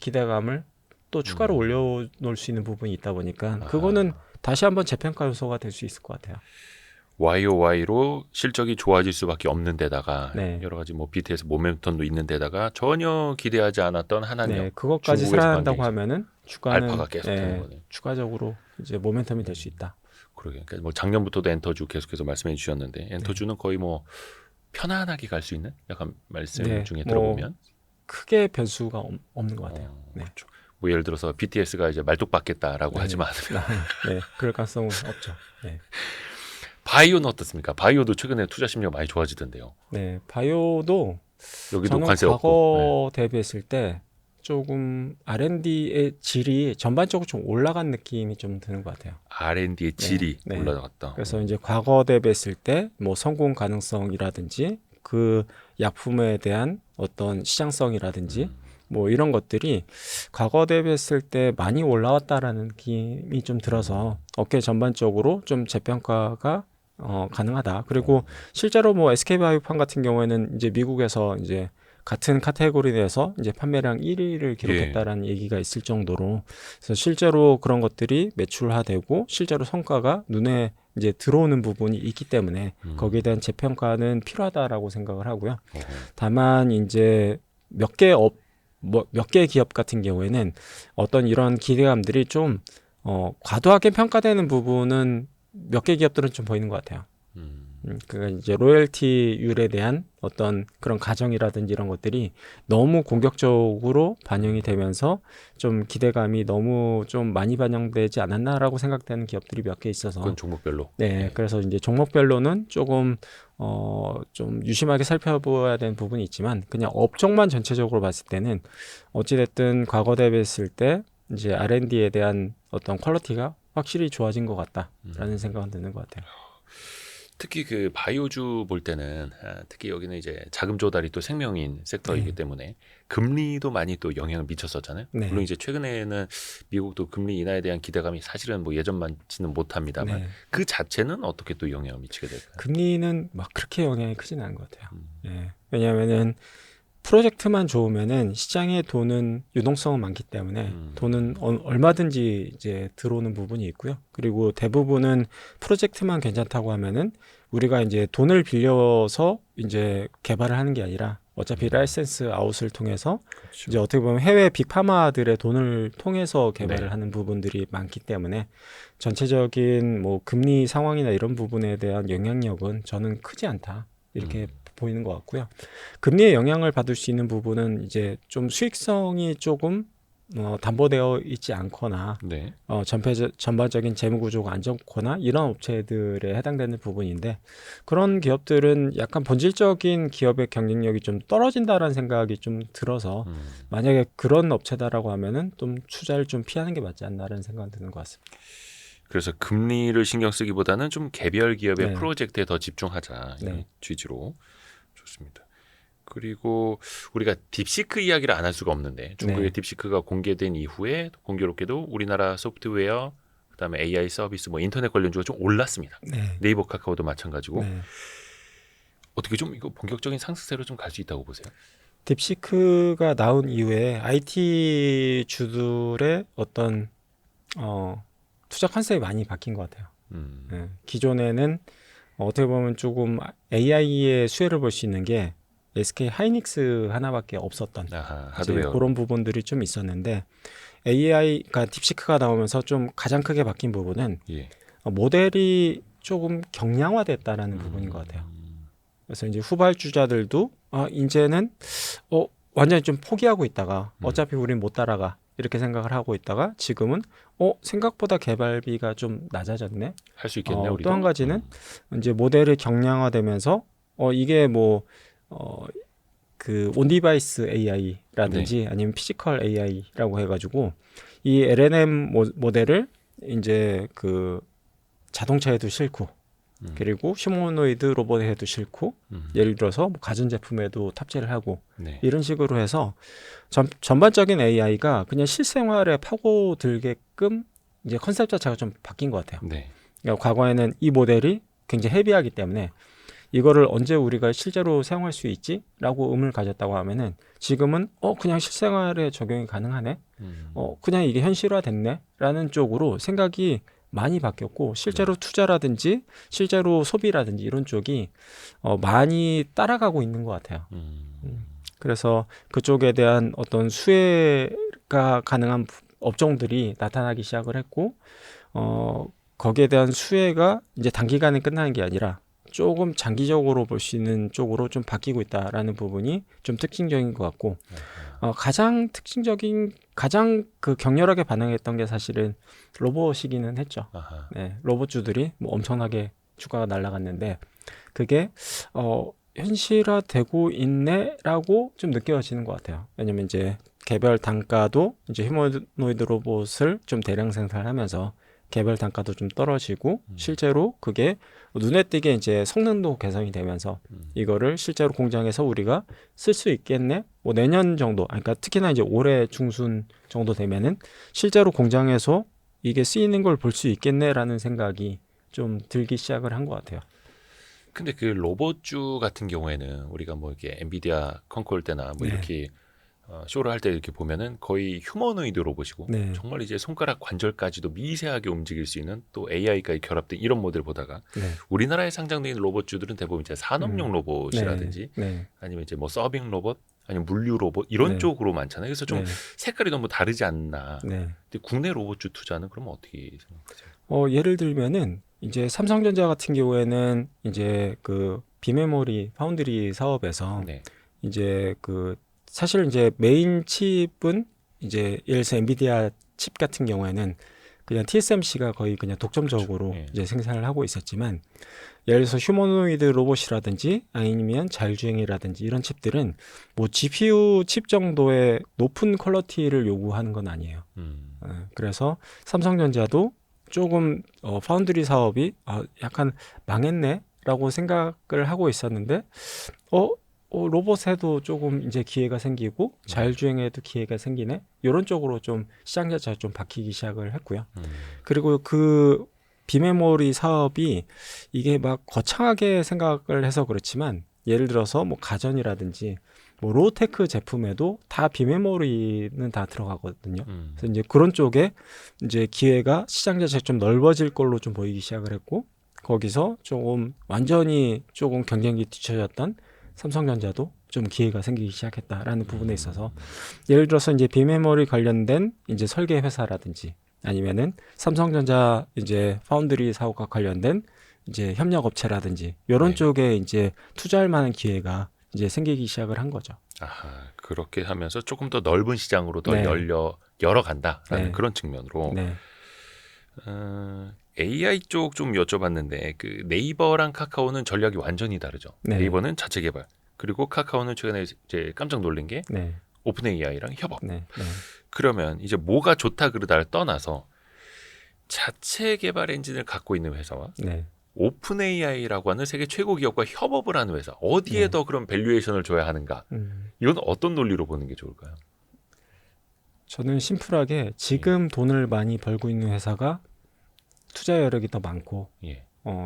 기대감을 또 추가로 올려놓을 수 있는 부분이 있다 보니까 그거는 다시 한번 재평가 요소가 될 수 있을 것 같아요. YOY로 실적이 좋아질 수밖에 없는 데다가 네. 여러 가지 뭐 BTS 모멘텀도 있는 데다가 전혀 기대하지 않았던 한한령 네, 그것까지 중국에서 살아난다고 관계에서 하면은 주가는 알파가 계속 되는 거네. 추가적으로 이제 모멘텀이 될 수 있다. 그러게. 그러니까 뭐 작년부터도 엔터주 계속해서 말씀해 주셨는데 엔터주는 거의 뭐 편안하게 갈 수 있는 약간 말씀 네, 중에 뭐 들어보면 크게 변수가 없는 것 같아요. 네. 그렇죠. 뭐 예를 들어서 BTS가 이제 말뚝 박겠다라고 하지만 네, 그럴 가능성은 없죠. 네. 바이오는 어떻습니까? 바이오도 최근에 투자 심리가 많이 좋아지던데요. 네, 바이오도 여기도 저는 관세 과거 없고. 대비했을 때 조금 R&D의 질이 전반적으로 좀 올라간 느낌이 좀 드는 것 같아요. R&D의 질이 네. 올라갔다. 그래서 이제 과거 대비했을 때 뭐 성공 가능성이라든지 그 약품에 대한 어떤 시장성이라든지 뭐 이런 것들이 과거 대비했을 때 많이 올라왔다라는 느낌이 좀 들어서 업계 전반적으로 좀 재평가가 가능하다. 그리고 실제로 뭐 SK바이오팜 같은 경우에는 이제 미국에서 이제 같은 카테고리 내에서 이제 판매량 1위를 기록했다라는 얘기가 있을 정도로 그래서 실제로 그런 것들이 매출화되고 실제로 성과가 눈에 이제 들어오는 부분이 있기 때문에 음. 거기에 대한 재평가는 필요하다라고 생각을 하고요. 어허. 다만 이제 몇 개 기업 같은 경우에는 어떤 이런 기대감들이 좀 과도하게 평가되는 부분은 몇 개 기업들은 좀 보이는 것 같아요. 그러니까 이제 로열티율에 대한 어떤 그런 가정이라든지 이런 것들이 너무 공격적으로 반영이 되면서 좀 기대감이 너무 좀 많이 반영되지 않았나라고 생각되는 기업들이 몇 개 있어서 그건 종목별로. 네, 그래서 이제 종목별로는 조금 좀 유심하게 살펴봐야 되는 부분이 있지만 그냥 업종만 전체적으로 봤을 때는 어찌됐든 과거 대비했을 때 이제 R&D에 대한 어떤 퀄리티가 확실히 좋아진 것 같다라는 생각은 드는 것 같아요. 특히 그 바이오주 볼 때는 특히 여기는 이제 자금 조달이 또 생명인 섹터이기 네. 때문에 금리도 많이 또 영향을 미쳤었잖아요. 네. 물론 이제 최근에는 미국도 금리 인하에 대한 기대감이 사실은 뭐 예전만치는 못합니다만 네. 그 자체는 어떻게 또 영향을 미치게 될까요? 금리는 막 그렇게 영향이 크진 않은 것 같아요. 예. 왜냐하면은 프로젝트만 좋으면은 시장에 돈은 유동성은 많기 때문에 돈은 얼마든지 이제 들어오는 부분이 있고요. 그리고 대부분은 프로젝트만 괜찮다고 하면은 우리가 이제 돈을 빌려서 이제 개발을 하는 게 아니라 어차피 라이센스 아웃을 통해서 이제 어떻게 보면 해외 빅파마들의 돈을 통해서 개발을 네. 하는 부분들이 많기 때문에 전체적인 뭐 금리 상황이나 이런 부분에 대한 영향력은 저는 크지 않다 이렇게 보이는 것 같고요. 금리의 영향을 받을 수 있는 부분은 이제 좀 수익성이 조금 담보되어 있지 않거나 네. 전반적인 재무 구조가 안 좋거나 이런 업체들에 해당되는 부분인데 그런 기업들은 약간 본질적인 기업의 경쟁력이 좀 떨어진다라는 생각이 좀 들어서 만약에 그런 업체다라고 하면은 좀 투자를 좀 피하는 게 맞지 않나라는 생각이 드는 것 같습니다. 그래서 금리를 신경 쓰기보다는 좀 개별 기업의 네. 프로젝트에 더 집중하자 이런 네. 취지로 좋습니다. 그리고 우리가 딥시크 이야기를 안 할 수가 없는데 중국의 네. 딥시크가 공개된 이후에 공교롭게도 우리나라 소프트웨어 그다음에 AI 서비스 뭐 인터넷 관련주가 좀 올랐습니다. 네. 네이버 카카오도 마찬가지고 네. 어떻게 좀 이거 본격적인 상승세로 좀 갈 수 있다고 보세요? 딥시크가 나온 이후에 IT 주들의 어떤 투자 컨셉이 많이 바뀐 것 같아요. 음, 예, 기존에는 어떻게 보면 조금 AI의 수혜를 볼 수 있는 게 SK 하이닉스 하나밖에 없었던 아하, 이제 하드웨어. 그런 부분들이 좀 있었는데 AI가 딥시크가 나오면서 좀 가장 크게 바뀐 부분은 예. 모델이 조금 경량화됐다라는 부분인 것 같아요. 그래서 이제 후발주자들도 이제는 완전히 좀 포기하고 있다가 어차피 우린 못 따라가 이렇게 생각을 하고 있다가 지금은 생각보다 개발비가 좀 낮아졌네. 할 수 있겠네 우리도. 또 한 가지는 이제 모델이 경량화되면서 이게 뭐 그 온디바이스 AI라든지 아니면 피지컬 AI라고 해가지고 이 LLM 모델을 이제 그 자동차에도 싣고 그리고 휴머노이드 로봇에도 싣고 예를 들어서 뭐 가전제품에도 탑재를 하고 네. 이런 식으로 해서 전반적인 AI가 그냥 실생활에 파고들게끔 이제 컨셉 자체가 좀 바뀐 것 같아요. 네. 그러니까 과거에는 이 모델이 굉장히 헤비하기 때문에 이거를 언제 우리가 실제로 사용할 수 있지? 라고 의문을 가졌다고 하면은 지금은 그냥 실생활에 적용이 가능하네? 그냥 이게 현실화됐네? 라는 쪽으로 생각이 많이 바뀌었고 실제로 투자라든지 실제로 소비라든지 이런 쪽이 많이 따라가고 있는 것 같아요. 그래서 그쪽에 대한 어떤 수혜가 가능한 업종들이 나타나기 시작을 했고 거기에 대한 수혜가 이제 단기간에 끝나는 게 아니라 조금 장기적으로 볼 수 있는 쪽으로 좀 바뀌고 있다라는 부분이 좀 특징적인 것 같고 가장 그 격렬하게 반응했던 게 사실은 로봇이기는 했죠. 아하. 네, 로봇주들이 뭐 엄청나게 주가가 날아갔는데 그게 현실화되고 있네라고 좀 느껴지는 것 같아요. 왜냐면 이제 개별 단가도 이제 휴머노이드 로봇을 좀 대량 생산하면서 개별 단가도 좀 떨어지고 실제로 그게 눈에 띄게 이제 성능도 개선이 되면서 이거를 실제로 공장에서 우리가 쓸 수 있겠네? 뭐 내년 정도, 그러니까 특히나 이제 올해 중순 정도 되면은 실제로 공장에서 이게 쓰이는 걸 볼 수 있겠네라는 생각이 좀 들기 시작을 한 것 같아요. 근데 그 로봇주 같은 경우에는 우리가 뭐 이렇게 엔비디아 컨콜 때나 뭐 네. 이렇게 쇼를 할 때 이렇게 보면은 거의 휴머노이드 로봇이고 네. 정말 이제 손가락 관절까지도 미세하게 움직일 수 있는 또 AI까지 결합된 이런 모델 보다가 네. 우리나라에 상장되어 있는 로봇주들은 대부분 이제 산업용 로봇이라든지 네. 아니면 이제 뭐 서빙 로봇 아니면 물류 로봇 이런 네. 쪽으로 많잖아요. 그래서 좀 네. 색깔이 너무 다르지 않나. 네. 근데 국내 로봇주 투자는 그러면 어떻게 생각하세요? 예를 들면은 이제 삼성전자 같은 경우에는 이제 그 비메모리 파운드리 사업에서 네. 이제 그 사실 이제 메인 칩은 이제 예를 들어서 엔비디아 칩 같은 경우에는 그냥 TSMC가 거의 그냥 독점적으로 그렇죠. 예. 이제 생산을 하고 있었지만 예를 들어서 휴머노이드 로봇이라든지 아니면 자율주행이라든지 이런 칩들은 뭐 GPU 칩 정도의 높은 퀄리티를 요구하는 건 아니에요. 그래서 삼성전자도 조금 파운드리 사업이 약간 망했네라고 생각을 하고 있었는데 로봇에도 조금 이제 기회가 생기고 자율주행에도 기회가 생기네 이런 쪽으로 좀 시장 자체가 좀 바뀌기 시작을 했고요. 그리고 그 비메모리 사업이 이게 막 거창하게 생각을 해서 그렇지만 예를 들어서 뭐 가전이라든지 뭐 로테크 제품에도 다 비메모리는 다 들어가거든요. 그래서 이제 그런 쪽에 이제 기회가 시장 자체가 좀 넓어질 걸로 좀 보이기 시작을 했고 거기서 조금 완전히 조금 경쟁력이 뒤처졌던 삼성전자도 좀 기회가 생기기 시작했다라는 부분에 있어서 예를 들어서 이제 비메모리 관련된 이제 설계 회사라든지 아니면은 삼성전자 이제 파운드리 사업과 관련된 이제 협력 업체라든지 이런 네. 쪽에 이제 투자할 만한 기회가 이제 생기기 시작을 한 거죠. 그렇게 하면서 조금 더 넓은 시장으로 더 네. 열어간다라는 네. 그런 측면으로 네. AI 쪽 좀 여쭤봤는데 그 네이버랑 카카오는 전략이 완전히 다르죠. 네. 네이버는 자체 개발 그리고 카카오는 최근에 이제 깜짝 놀란 게 네. 오픈 AI랑 협업. 네. 네. 그러면 이제 뭐가 좋다 그러다를 떠나서 자체 개발 엔진을 갖고 있는 회사와 네. 오픈 AI라고 하는 세계 최고 기업과 협업을 하는 회사 어디에 네. 더 그런 밸류에이션을 줘야 하는가? 이건 어떤 논리로 보는 게 좋을까요? 저는 심플하게 지금 돈을 많이 벌고 있는 회사가 투자 여력이 더 많고 예.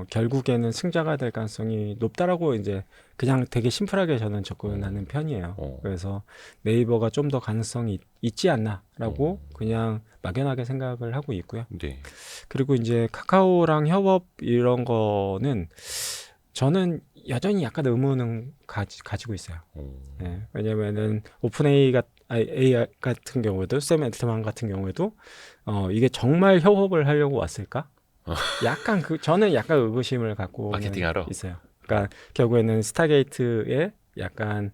결국에는 승자가 될 가능성이 높다라고 이제 그냥 되게 심플하게 저는 접근하는 편이에요. 그래서 네이버가 좀 더 가능성이 있지 않나라고 그냥 막연하게 생각을 하고 있고요. 네. 그리고 이제 카카오랑 협업 이런 거는 저는 여전히 약간 의문은 가지고 있어요. 네, 왜냐면은 오픈 AI 같은 경우에도 샘 알트만 같은 경우에도 이게 정말 협업을 하려고 왔을까? 약간 저는 약간 의구심을 갖고 마케팅하러? 있어요. 그러니까 결국에는 스타게이트에 약간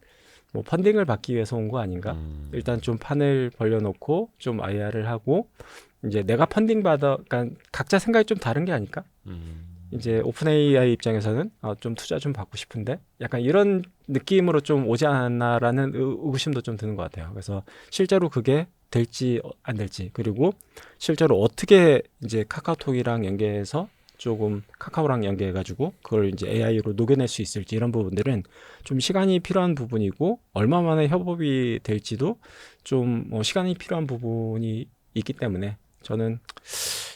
뭐 펀딩을 받기 위해서 온 거 아닌가? 일단 좀 판을 벌려놓고 좀 IR을 하고 이제 내가 펀딩 그러니까 각자 생각이 좀 다른 게 아닐까? 이제 오픈 AI 입장에서는 좀 투자 좀 받고 싶은데 약간 이런 느낌으로 좀 오지 않았나라는 의구심도 좀 드는 것 같아요. 그래서 실제로 그게 될지 안 될지 그리고 실제로 어떻게 이제 카카오톡이랑 연계해서 조금 카카오랑 연계해가지고 그걸 이제 AI로 녹여낼 수 있을지 이런 부분들은 좀 시간이 필요한 부분이고 얼마 만에 협업이 될지도 좀 시간이 필요한 부분이 있기 때문에 저는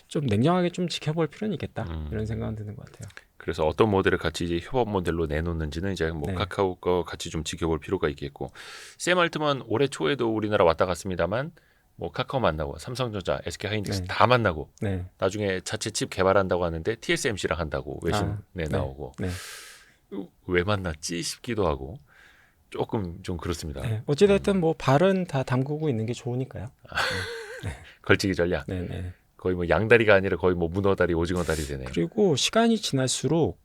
좀 냉정하게 좀 지켜볼 필요는 있겠다 이런 생각은 드는 것 같아요. 그래서 어떤 모델을 같이 이제 협업 모델로 내놓는지는 이제 뭐 네. 카카오 거 같이 좀 지켜볼 필요가 있겠고 샘 알트만 올해 초에도 우리나라 왔다 갔습니다만 뭐 카카오 만나고 삼성전자, SK 하이닉스 네. 다 만나고 네. 나중에 자체 칩 개발한다고 하는데 TSMC랑 한다고 외신에 네. 나오고 네. 왜 만났지 싶기도 하고 조금 좀 그렇습니다. 네. 어찌됐든 뭐 발은 다 담그고 있는 게 좋으니까요. 걸치기 전략. 네. 네. 거의 뭐 양다리가 아니라 거의 뭐 문어다리, 오징어다리 되네요. 그리고 시간이 지날수록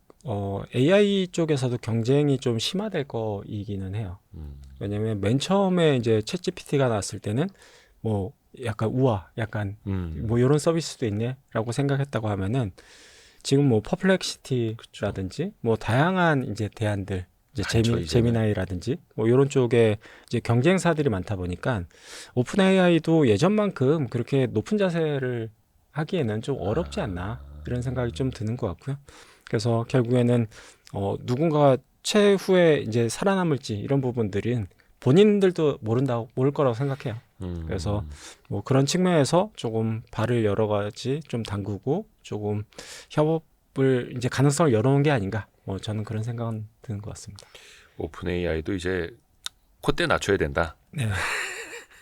AI 쪽에서도 경쟁이 좀 심화될 거이기는 해요. 왜냐면 맨 처음에 이제 챗GPT가 나왔을 때는 뭐 약간 우와, 약간 뭐 이런 서비스도 있네라고 생각했다고 하면은 지금 뭐 퍼플렉시티라든지 뭐 다양한 이제 대안들 이제 제미나이라든지 뭐 이런 쪽에 이제 경쟁사들이 많다 보니까 오픈 AI도 예전만큼 그렇게 높은 자세를 하기에는 좀 어렵지 않나 이런 생각이 좀 드는 것 같고요. 그래서 결국에는 누군가가 최후에 이제 살아남을지 이런 부분들은 본인들도 모를 거라고 생각해요. 그래서 뭐 그런 측면에서 조금 발을 여러 가지 좀 담그고 조금 협업을 이제 가능성을 열어놓은 게 아닌가. 뭐 저는 그런 생각은 드는 것 같습니다. 오픈 AI도 이제 콧대 낮춰야 된다. 네.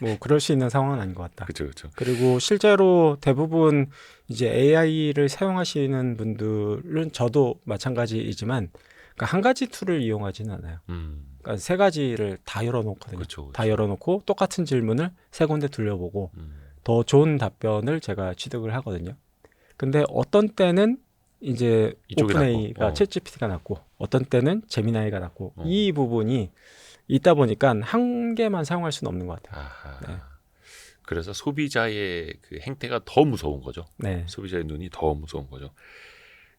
뭐 그럴 수 있는 상황은 아닌 것 같다. 그렇죠, 그렇죠. 그리고 실제로 대부분 이제 AI를 사용하시는 분들은 저도 마찬가지이지만 그러니까 한 가지 툴을 이용하지는 않아요. 그러니까 세 가지를 다 열어놓거든요. 그렇죠, 그렇죠. 다 열어놓고 똑같은 질문을 세 군데 돌려보고 음, 더 좋은 답변을 제가 취득을 하거든요. 근데 어떤 때는 이제 이쪽이 오픈AI가 낫고, 챗GPT가 낫고 어떤 때는 제미나이가 낫고 어. 이 부분이 있다 보니까 한 개만 사용할 수는 없는 것 같아요. 아하. 네. 그래서 소비자의 그 행태가 더 무서운 거죠. 네. 소비자의 눈이 더 무서운 거죠.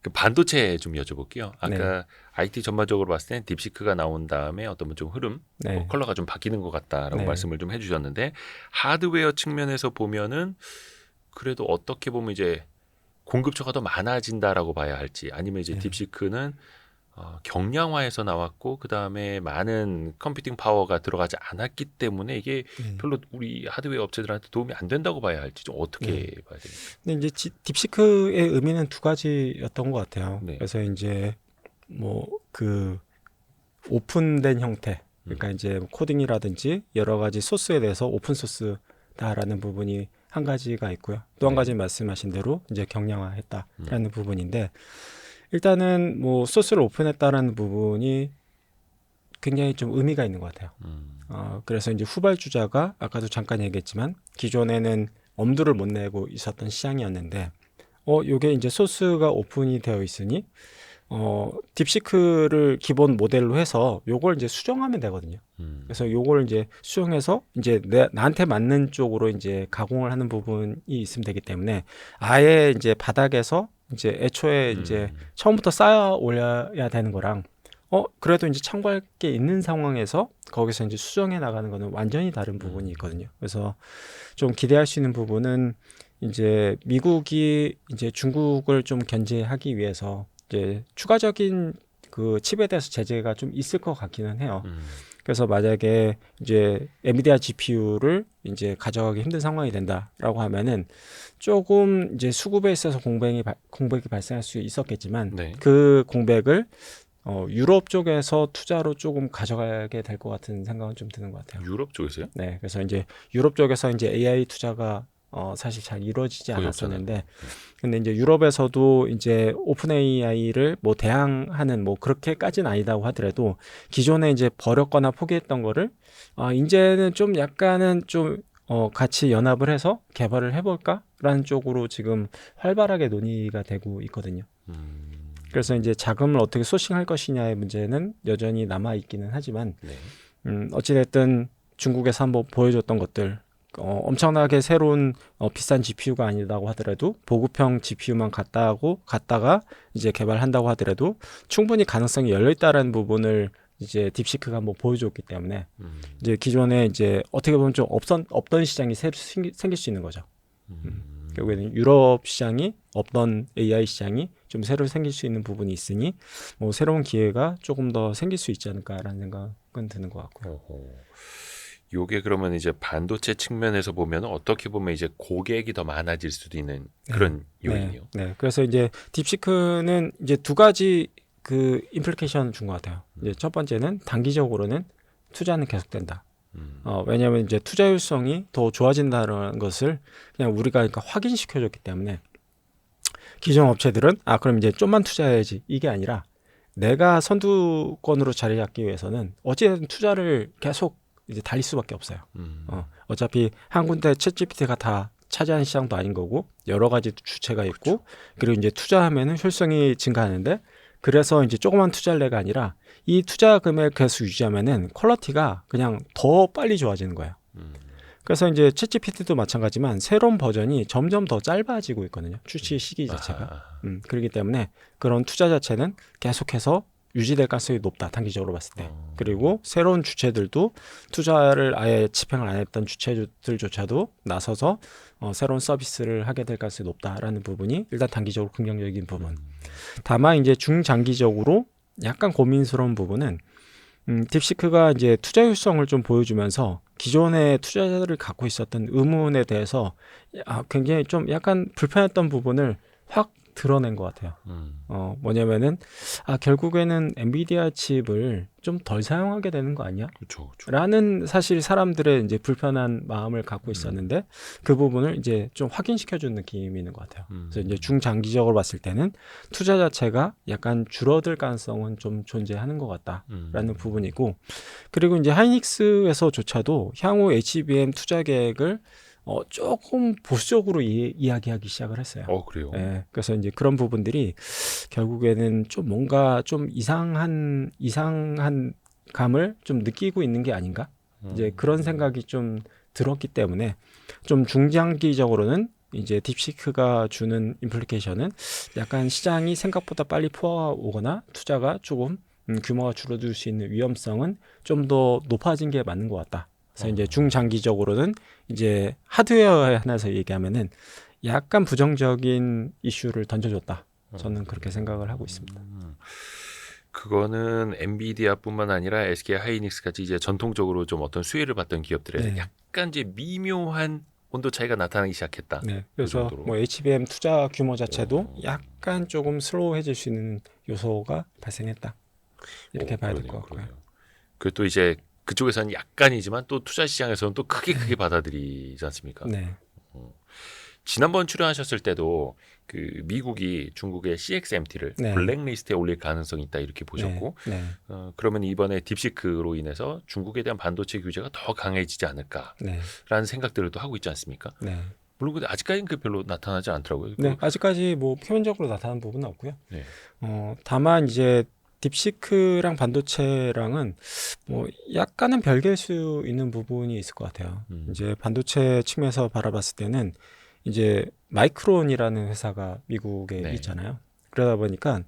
그 반도체 좀 여쭤볼게요. 아까 IT 전반적으로 봤을 때 딥시크가 나온 다음에 어떤 좀 흐름, 네. 뭐 컬러가 좀 바뀌는 것 같다라고 네. 말씀을 좀 해주셨는데 하드웨어 측면에서 보면은 그래도 어떻게 보면 이제 공급처가 더 많아진다라고 봐야 할지 아니면 이제 네. 딥시크는 경량화해서 나왔고 그 다음에 많은 컴퓨팅 파워가 들어가지 않았기 때문에 이게 네. 별로 우리 하드웨어 업체들한테 도움이 안 된다고 봐야 할지 좀 어떻게 네. 봐야 됩니까? 근데 이제 딥시크의 의미는 두 가지였던 것 같아요. 네. 그래서 이제 뭐 그 오픈된 형태, 그러니까 이제 코딩이라든지 여러 가지 소스에 대해서 오픈 소스다라는 부분이 한 가지가 있고요. 또 한 네. 가지 말씀하신 대로 이제 경량화했다라는 부분인데 일단은 뭐 소스를 오픈했다라는 부분이 굉장히 좀 의미가 있는 것 같아요. 그래서 이제 후발주자가 아까도 잠깐 얘기했지만 기존에는 엄두를 못 내고 있었던 시장이었는데 요게 이제 소스가 오픈이 되어 있으니 딥시크를 기본 모델로 해서 요걸 이제 수정하면 되거든요. 그래서 요걸 이제 수정해서 이제 나한테 맞는 쪽으로 이제 가공을 하는 부분이 있으면 되기 때문에 아예 이제 바닥에서 이제 애초에 이제 처음부터 쌓아 올려야 되는 거랑 그래도 이제 참고할 게 있는 상황에서 거기서 이제 수정해 나가는 거는 완전히 다른 부분이 있거든요. 그래서 좀 기대할 수 있는 부분은 이제 미국이 이제 중국을 좀 견제하기 위해서 이제 추가적인 그 칩에 대해서 제재가 좀 있을 것 같기는 해요. 그래서 만약에 이제 엔비디아 GPU를 이제 가져가기 힘든 상황이 된다라고 하면은 조금 이제 수급에 있어서 공백이 발생할 수 있었겠지만 네. 그 공백을 유럽 쪽에서 투자로 조금 가져가게 될 것 같은 생각은 좀 드는 것 같아요. 유럽 쪽에서요? 네, 그래서 이제 유럽 쪽에서 이제 AI 투자가 사실 잘 이루어지지 거의 않았었는데, 근데 이제 유럽에서도 이제 오픈 AI를 뭐 대항하는 뭐 그렇게까지는 아니다고 하더라도 기존에 이제 버렸거나 포기했던 거를 이제는 좀 약간은 좀 같이 연합을 해서 개발을 해볼까라는 쪽으로 지금 활발하게 논의가 되고 있거든요. 그래서 이제 자금을 어떻게 소싱할 것이냐의 문제는 여전히 남아 있기는 하지만 네. 어찌됐든 중국에서 한번 보여줬던 것들 엄청나게 새로운 비싼 GPU가 아니라고 하더라도 보급형 GPU만 갖다가 이제 개발한다고 하더라도 충분히 가능성이 열려 있다라는 부분을 이제 딥시크가 한번 보여줬기 때문에 이제 기존에 이제 어떻게 보면 좀 없던 시장이 새로 생길 수 있는 거죠. 결국에는 유럽 시장이 없던 AI 시장이 좀 새로 생길 수 있는 부분이 있으니 뭐 새로운 기회가 조금 더 생길 수 있지 않을까라는 생각은 드는 것 같고요. 요게 그러면 이제 반도체 측면에서 보면 어떻게 보면 이제 고객이 더 많아질 수도 있는 그런 요인이요. 네. 그래서 이제 딥시크는 이제 두 가지 그 임플리케이션을 준 것 같아요. 이제 첫 번째는 단기적으로는 투자는 계속된다. 왜냐하면 이제 투자율성이 더 좋아진다는 것을 그냥 우리가 그러니까 확인시켜줬기 때문에 기존 업체들은 그럼 이제 좀만 투자해야지 이게 아니라 내가 선두권으로 자리 잡기 위해서는 어찌됐든 투자를 계속 이제 달릴 수밖에 없어요. 어차피 한 군데 챗GPT가 다 차지하는 시장도 아닌 거고 여러 가지 주체가 있고 그렇죠. 그리고 이제 투자하면은 효율성이 증가하는데 그래서 이제 조그만 투자를 아니라 이 투자 금액 계속 유지하면은 퀄리티가 그냥 더 빨리 좋아지는 거예요. 그래서 이제 챗GPT도 마찬가지지만 새로운 버전이 점점 더 짧아지고 있거든요. 출시 시기 자체가. 그렇기 때문에 그런 투자 자체는 계속해서 유지될 가능성이 높다. 단기적으로 봤을 때. 그리고 새로운 주체들도 투자를 아예 집행을 안 했던 주체들조차도 나서서 새로운 서비스를 하게 될 가능성이 높다라는 부분이 일단 단기적으로 긍정적인 부분. 다만 이제 중장기적으로 약간 고민스러운 부분은 딥시크가 이제 투자 효율성을 좀 보여주면서 기존의 투자자들을 갖고 있었던 의문에 대해서 굉장히 좀 약간 불편했던 부분을 확 드러낸 것 같아요. 뭐냐면은 결국에는 엔비디아 칩을 좀 덜 사용하게 되는 거 아니야? 그렇죠. 라는 사실 사람들의 이제 불편한 마음을 갖고 있었는데 그 부분을 이제 좀 확인시켜 준 느낌이 있는 것 같아요. 그래서 이제 중장기적으로 봤을 때는 투자 자체가 약간 줄어들 가능성은 좀 존재하는 것 같다라는 부분이고, 그리고 이제 하이닉스에서조차도 향후 HBM 투자 계획을 조금 보수적으로 이야기하기 시작을 했어요. 그래요. 예, 그래서 이제 그런 부분들이 결국에는 좀 뭔가 좀 이상한 감을 좀 느끼고 있는 게 아닌가? 이제 그런 생각이 좀 들었기 때문에 좀 중장기적으로는 이제 딥시크가 주는 임플리케이션은 약간 시장이 생각보다 빨리 포화오거나 투자가 조금 규모가 줄어들 수 있는 위험성은 좀 더 높아진 게 맞는 것 같다. 그래서 이제 중장기적으로는 이제 하드웨어에 한해서 얘기하면은 약간 부정적인 이슈를 던져줬다. 저는 그렇게 생각을 하고 있습니다. 그거는 엔비디아뿐만 아니라 SK 하이닉스 같이 이제 전통적으로 좀 어떤 수혜를 받던 기업들에서 네. 약간 이제 미묘한 온도 차이가 나타나기 시작했다. 네. 그 그래서 정도로. 뭐 HBM 투자 규모 자체도 약간 조금 슬로우해질 수 있는 요소가 발생했다. 이렇게 봐야 될 것 같고요. 그리고 또 이제 그쪽에서는 약간이지만 또 투자 시장에서는 또 크게 받아들이지 않습니까? 네. 지난번 출연하셨을 때도 그 미국이 중국의 CXMT를 네. 블랙리스트에 올릴 가능성이 있다 이렇게 보셨고, 네. 그러면 이번에 딥시크로 인해서 중국에 대한 반도체 규제가 더 강해지지 않을까라는 네. 생각들을 또 하고 있지 않습니까? 네. 물론 근데 아직까지는 그 별로 나타나지 않더라고요. 네. 아직까지 뭐 표면적으로 나타난 부분은 없고요. 네. 다만 이제 딥시크랑 반도체랑은 뭐 약간은 별개일 수 있는 부분이 있을 것 같아요. 이제 반도체 측면에서 바라봤을 때는 이제 마이크론이라는 회사가 미국에 네. 있잖아요. 그러다 보니까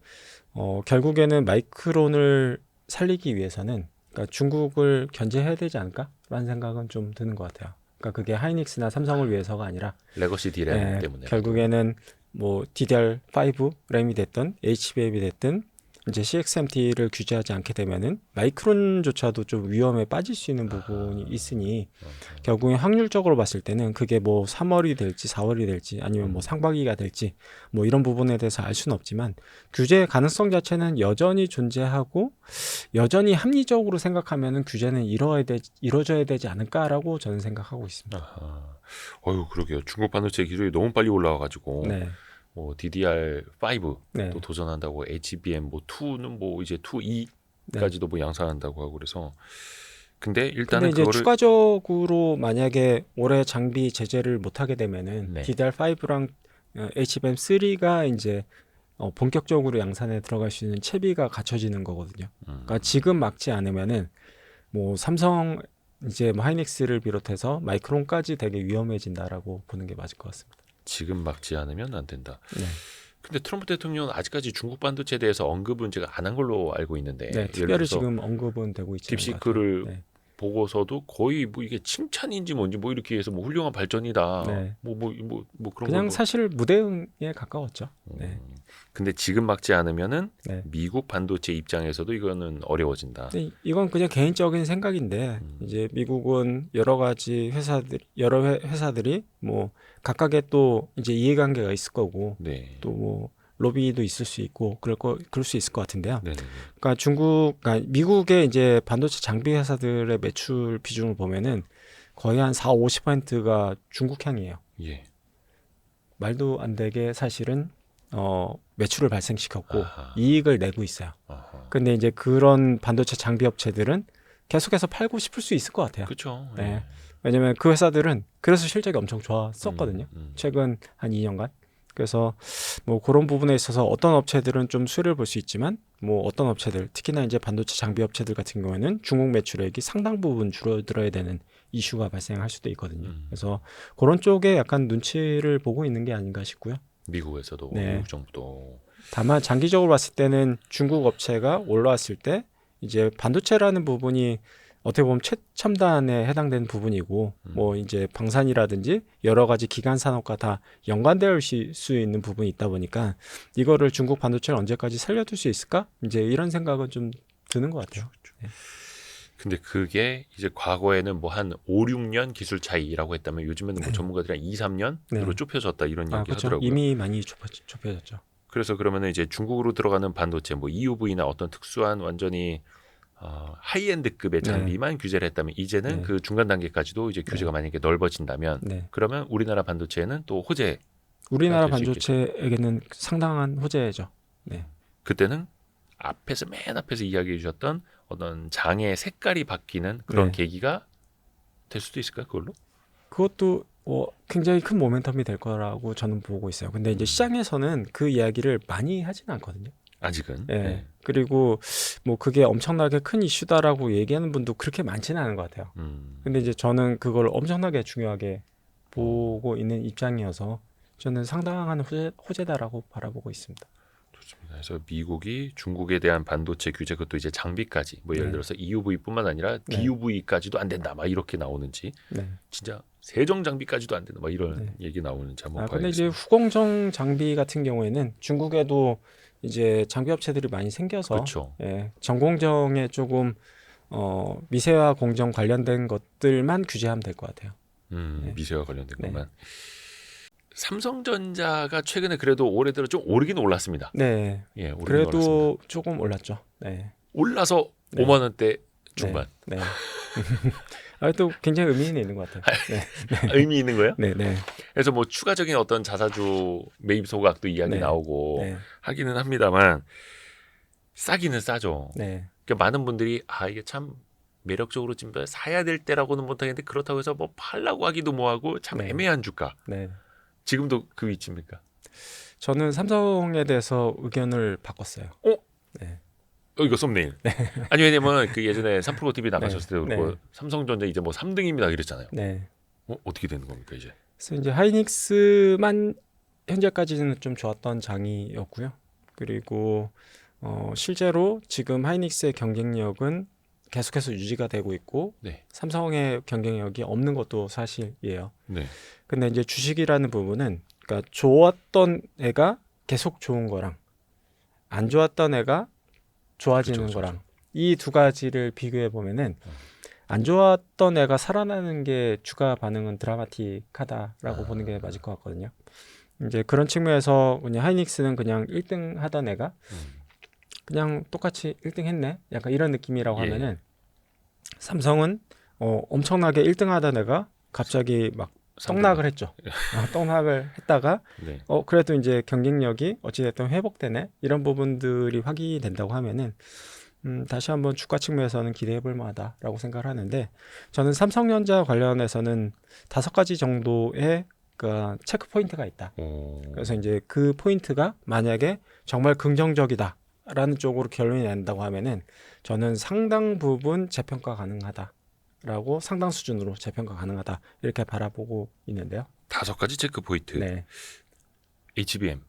결국에는 마이크론을 살리기 위해서는 그러니까 중국을 견제해야 되지 않을까라는 생각은 좀 드는 것 같아요. 그러니까 그게 하이닉스나 삼성을 위해서가 아니라 레거시 디램 때문에 결국에는 뭐 DDR5 램이 됐든 HBM이 됐든 이제 CXMT를 규제하지 않게 되면은 마이크론조차도 좀 위험에 빠질 수 있는 부분이 있으니 결국에 확률적으로 봤을 때는 그게 뭐 3월이 될지 4월이 될지 아니면 뭐 상반기가 될지 뭐 이런 부분에 대해서 알 수는 없지만 규제 가능성 자체는 여전히 존재하고 여전히 합리적으로 생각하면은 규제는 이루어져야 되지 않을까라고 저는 생각하고 있습니다. 그러게요. 중국 반도체 기술이 너무 빨리 올라와가지고 네. 뭐 DDR5 네. 또 도전한다고 HBM 뭐 2는 뭐 이제 2E까지도 뭐 양산한다고 하고 그래서 근데 일단은 이제 그거를 추가적으로 만약에 올해 장비 제재를 못 하게 되면은 네. DDR5랑 HBM3가 이제 본격적으로 양산에 들어갈 수 있는 채비가 갖춰지는 거거든요. 그러니까 지금 막지 않으면은 뭐 삼성 이제 뭐 하이닉스를 비롯해서 마이크론까지 되게 위험해진다라고 보는 게 맞을 것 같습니다. 지금 막지 않으면 안 된다. 네. 근데 트럼프 대통령은 아직까지 중국 반도체에 대해서 언급은 제가 안 한 걸로 알고 있는데 네, 특별히 지금 언급은 되고 있지 않은 것 딥시크를 같아요. 네. 보고서도 거의 뭐 이게 칭찬인지 뭔지 뭐 이렇게 해서 뭐 훌륭한 발전이다. 네. 뭐 그런 그냥 거. 사실 무대응에 가까웠죠. 네. 근데 지금 막지 않으면은 네. 미국 반도체 입장에서도 이거는 어려워진다. 근데 이건 그냥 개인적인 생각인데 이제 미국은 여러 회사들이 뭐 각각의 또 이제 이해관계가 있을 거고 네. 또 뭐 로비도 있을 수 있고 그럴 수 있을 것 같은데요. 네. 그러니까 미국의 이제 반도체 장비 회사들의 매출 비중을 보면은 거의 한 50%가 중국향이에요. 예. 말도 안 되게 사실은 매출을 발생시켰고 아하. 이익을 내고 있어요. 아하. 근데 이제 그런 반도체 장비 업체들은 계속해서 팔고 싶을 수 있을 것 같아요. 그렇죠. 네. 왜냐면 그 회사들은 그래서 실적이 엄청 좋았었거든요. 최근 한 2년간. 그래서 뭐 그런 부분에 있어서 어떤 업체들은 좀 수혜를 볼 수 있지만 뭐 어떤 업체들 특히나 이제 반도체 장비 업체들 같은 경우에는 중국 매출액이 상당 부분 줄어들어야 되는 이슈가 발생할 수도 있거든요. 그래서 그런 쪽에 약간 눈치를 보고 있는 게 아닌가 싶고요. 미국에서도 네. 미국 정부도 다만 장기적으로 봤을 때는 중국 업체가 올라왔을 때 이제 반도체라는 부분이 어떻게 보면 최첨단에 해당되는 부분이고 뭐 이제 방산이라든지 여러 가지 기간 산업과 다 연관될 수 있는 부분이 있다 보니까 이거를 중국 반도체를 언제까지 살려둘 수 있을까? 이제 이런 생각은 좀 드는 것 같아요. 네. 근데 그게 이제 과거에는 뭐 한 5, 6년 기술 차이라고 했다면 요즘에는 뭐 전문가들이 한 2, 3년으로 좁혀졌다 이런 얘기 그렇죠. 하더라고요. 이미 많이 좁혀졌죠. 그래서 그러면은 이제 중국으로 들어가는 반도체 뭐 EUV나 어떤 특수한 완전히 하이엔드급의 네. 장비만 규제를 했다면 이제는 네. 그 중간 단계까지도 이제 규제가 만약에 넓어진다면 네. 그러면 우리나라 반도체에는 또 호재 우리나라 될수 있겠죠. 반도체에게는 상당한 호재죠. 네. 그때는 앞에서 맨 앞에서 이야기해 주셨던 어떤 장의 색깔이 바뀌는 그런 네. 계기가 될 수도 있을까요? 그걸로? 그것도 굉장히 큰 모멘텀이 될 거라고 저는 보고 있어요. 근데 이제 시장에서는 그 이야기를 많이 하지는 않거든요. 아직은. 예. 네. 그리고 뭐 그게 엄청나게 큰 이슈다라고 얘기하는 분도 그렇게 많지는 않은 것 같아요. 근데 이제 저는 그걸 엄청나게 중요하게 보고 있는 입장이어서 저는 상당한 호재다라고 바라보고 있습니다. 좋습니다. 그래서 미국이 중국에 대한 반도체 규제 그것도 이제 장비까지 뭐 예를 네. 들어서 EUV뿐만 아니라 네. DUV까지도 안 된다 막 이렇게 나오는지 네. 진짜 세정 장비까지도 안 된다 막 이런 네. 얘기 나오는지 한번 근데 이제 봐야겠습니다. 후공정 장비 같은 경우에는 중국에도 이제 장비 업체들이 많이 생겨서 그렇죠. 예, 전공정에 조금 미세화 공정 관련된 것들만 규제하면 될 것 같아요. 네. 미세와 관련된 네. 것만. 삼성전자가 최근에 그래도 올해 들어 좀 오르긴 올랐습니다. 네. 예, 오르긴 그래도 올랐습니다. 조금 올랐죠. 네. 올라서 네. 5만 원대 중반. 네. 네. 또 굉장히 의미는 있는 것 같아요. 네. 의미 있는 거예요? 네. 네. 그래서 뭐 추가적인 어떤 자사주 매입 소각도 이야기 네. 나오고 네. 하기는 합니다만 싸기는 싸죠. 네. 그러니까 많은 분들이 이게 참 매력적으로 지금 사야 될 때라고는 못하겠는데 그렇다고 해서 뭐 팔라고 하기도 뭐하고 참 네. 애매한 주가. 네. 지금도 그 위치입니까? 저는 삼성에 대해서 의견을 바꿨어요. 네. 이거 썸네일. 아니 왜냐면 그 예전에 삼프로 TV 나가셨을 때도 네. 그렇고 네. 삼성전자 이제 뭐 3등입니다 이랬잖아요. 네. 어떻게 되는 겁니까 이제? 그래서 이제 하이닉스만 현재까지는 좀 좋았던 장이었고요. 그리고 실제로 지금 하이닉스의 경쟁력은 계속해서 유지가 되고 있고 네. 삼성의 경쟁력이 없는 것도 사실이에요. 네. 근데 이제 주식이라는 부분은 그러니까 좋았던 애가 계속 좋은 거랑 안 좋았던 애가 좋아지는 그쵸, 그쵸, 거랑 이 두 가지를 비교해 보면은 안 좋았던 애가 살아나는 게 주가 반응은 드라마틱하다라고 보는 게 맞을 것 같거든요. 이제 그런 측면에서 그냥 하이닉스는 그냥 1등 하던 애가 그냥 똑같이 1등 했네. 약간 이런 느낌이라고 예. 하면은 삼성은 엄청나게 1등 하던 애가 갑자기 막 떡락을 했죠. 떡락을 했다가 네. 그래도 이제 경쟁력이 어찌됐든 회복되네. 이런 부분들이 확인된다고 하면은 다시 한번 주가 측면에서는 기대해 볼 만하다라고 생각을 하는데 저는 삼성전자 관련해서는 5가지 정도의 그 체크 포인트가 있다. 그래서 이제 그 포인트가 만약에 정말 긍정적이다라는 쪽으로 결론이 난다고 하면은 저는 상당 부분 재평가 가능하다라고 상당 수준으로 재평가 가능하다 이렇게 바라보고 있는데요. 5가지 체크 포인트. 네. HBM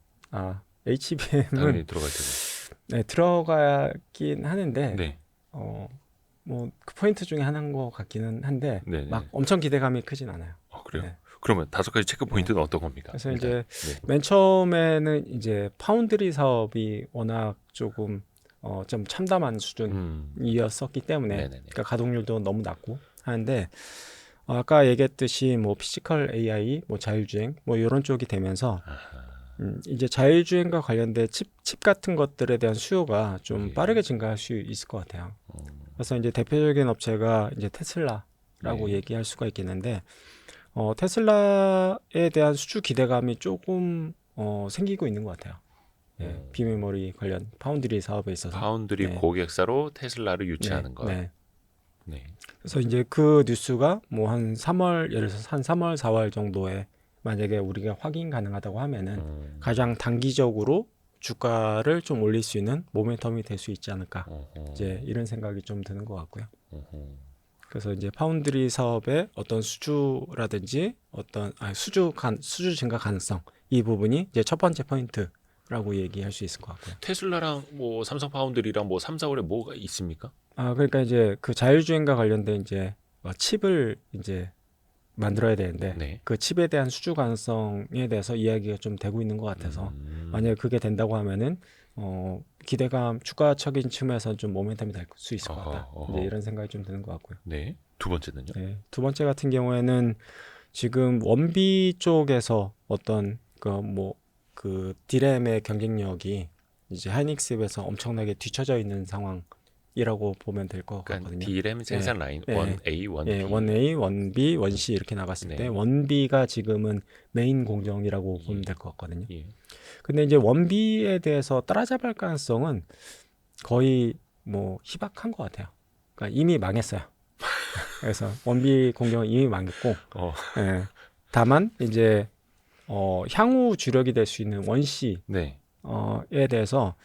HBM은 당연히 들어갈 테고. 네, 들어가긴 하는데 네. 뭐 그 포인트 중에 하나인 것 같기는 한데 네. 막 엄청 기대감이 크진 않아요. 그래요? 네. 그러면 5가지 체크 포인트는 어떤 겁니까? 그래서 일단. 이제 맨 처음에는 이제 파운드리 사업이 워낙 조금 좀 참담한 수준이었었기 때문에 네네네. 그러니까 가동률도 너무 낮고 하는데 아까 얘기했듯이 뭐 피지컬 AI, 뭐 자율주행 뭐 이런 쪽이 되면서 이제 자율주행과 관련된 칩 같은 것들에 대한 수요가 좀 예. 빠르게 증가할 수 있을 것 같아요. 그래서 이제 대표적인 업체가 이제 테슬라라고 예. 얘기할 수가 있겠는데 테슬라에 대한 수주 기대감이 조금 생기고 있는 것 같아요. 예, 비메모리 관련 파운드리 사업에 있어서. 파운드리 네. 고객사로 테슬라를 유치하는 네, 것. 네. 네. 그래서 이제 그 뉴스가 뭐 한 3월 예를 들어서 한 3월 4월 정도에 만약에 우리가 확인 가능하다고 하면은 가장 단기적으로 주가를 좀 올릴 수 있는 모멘텀이 될 수 있지 않을까 이제 이런 생각이 좀 드는 것 같고요. 그래서 이제 파운드리 사업의 어떤 수주라든지 어떤 수주 증가 가능성 이 부분이 이제 첫 번째 포인트라고 얘기할 수 있을 것 같고요. 테슬라랑 뭐 삼성 파운드리랑 뭐 3, 4월에 뭐가 있습니까? 그러니까 이제 그 자율주행과 관련된 이제 칩을 이제 만들어야 되는데 네. 그 칩에 대한 수주 가능성에 대해서 이야기가 좀 되고 있는 것 같아서 만약에 그게 된다고 하면은 기대감 추가적인 측면에서 좀 모멘텀이 될 수 있을 것 같다. 이제 이런 생각이 좀 드는 것 같고요. 네. 두 번째는요? 네. 두 번째 같은 경우에는 지금 원비 쪽에서 어떤 그 뭐 그 디램의 경쟁력이 이제 하이닉스에서 엄청나게 뒤처져 있는 상황이라고 보면 될 것 그러니까 같거든요. D램 생산 라인 예. 1A, 1B. 예, 1A, 1B, 1C 이렇게 나갔을 네. 때 1B가 지금은 메인 공정이라고 보면 될 것 같거든요. 예. 근데 이제 1B에 대해서 따라잡을 가능성은 거의 뭐 희박한 것 같아요. 그러니까 이미 망했어요. 그래서 1B 공정은 이미 망했고, 예, 다만 이제 향후 주력이 될 수 있는 1C 네. 에 대해서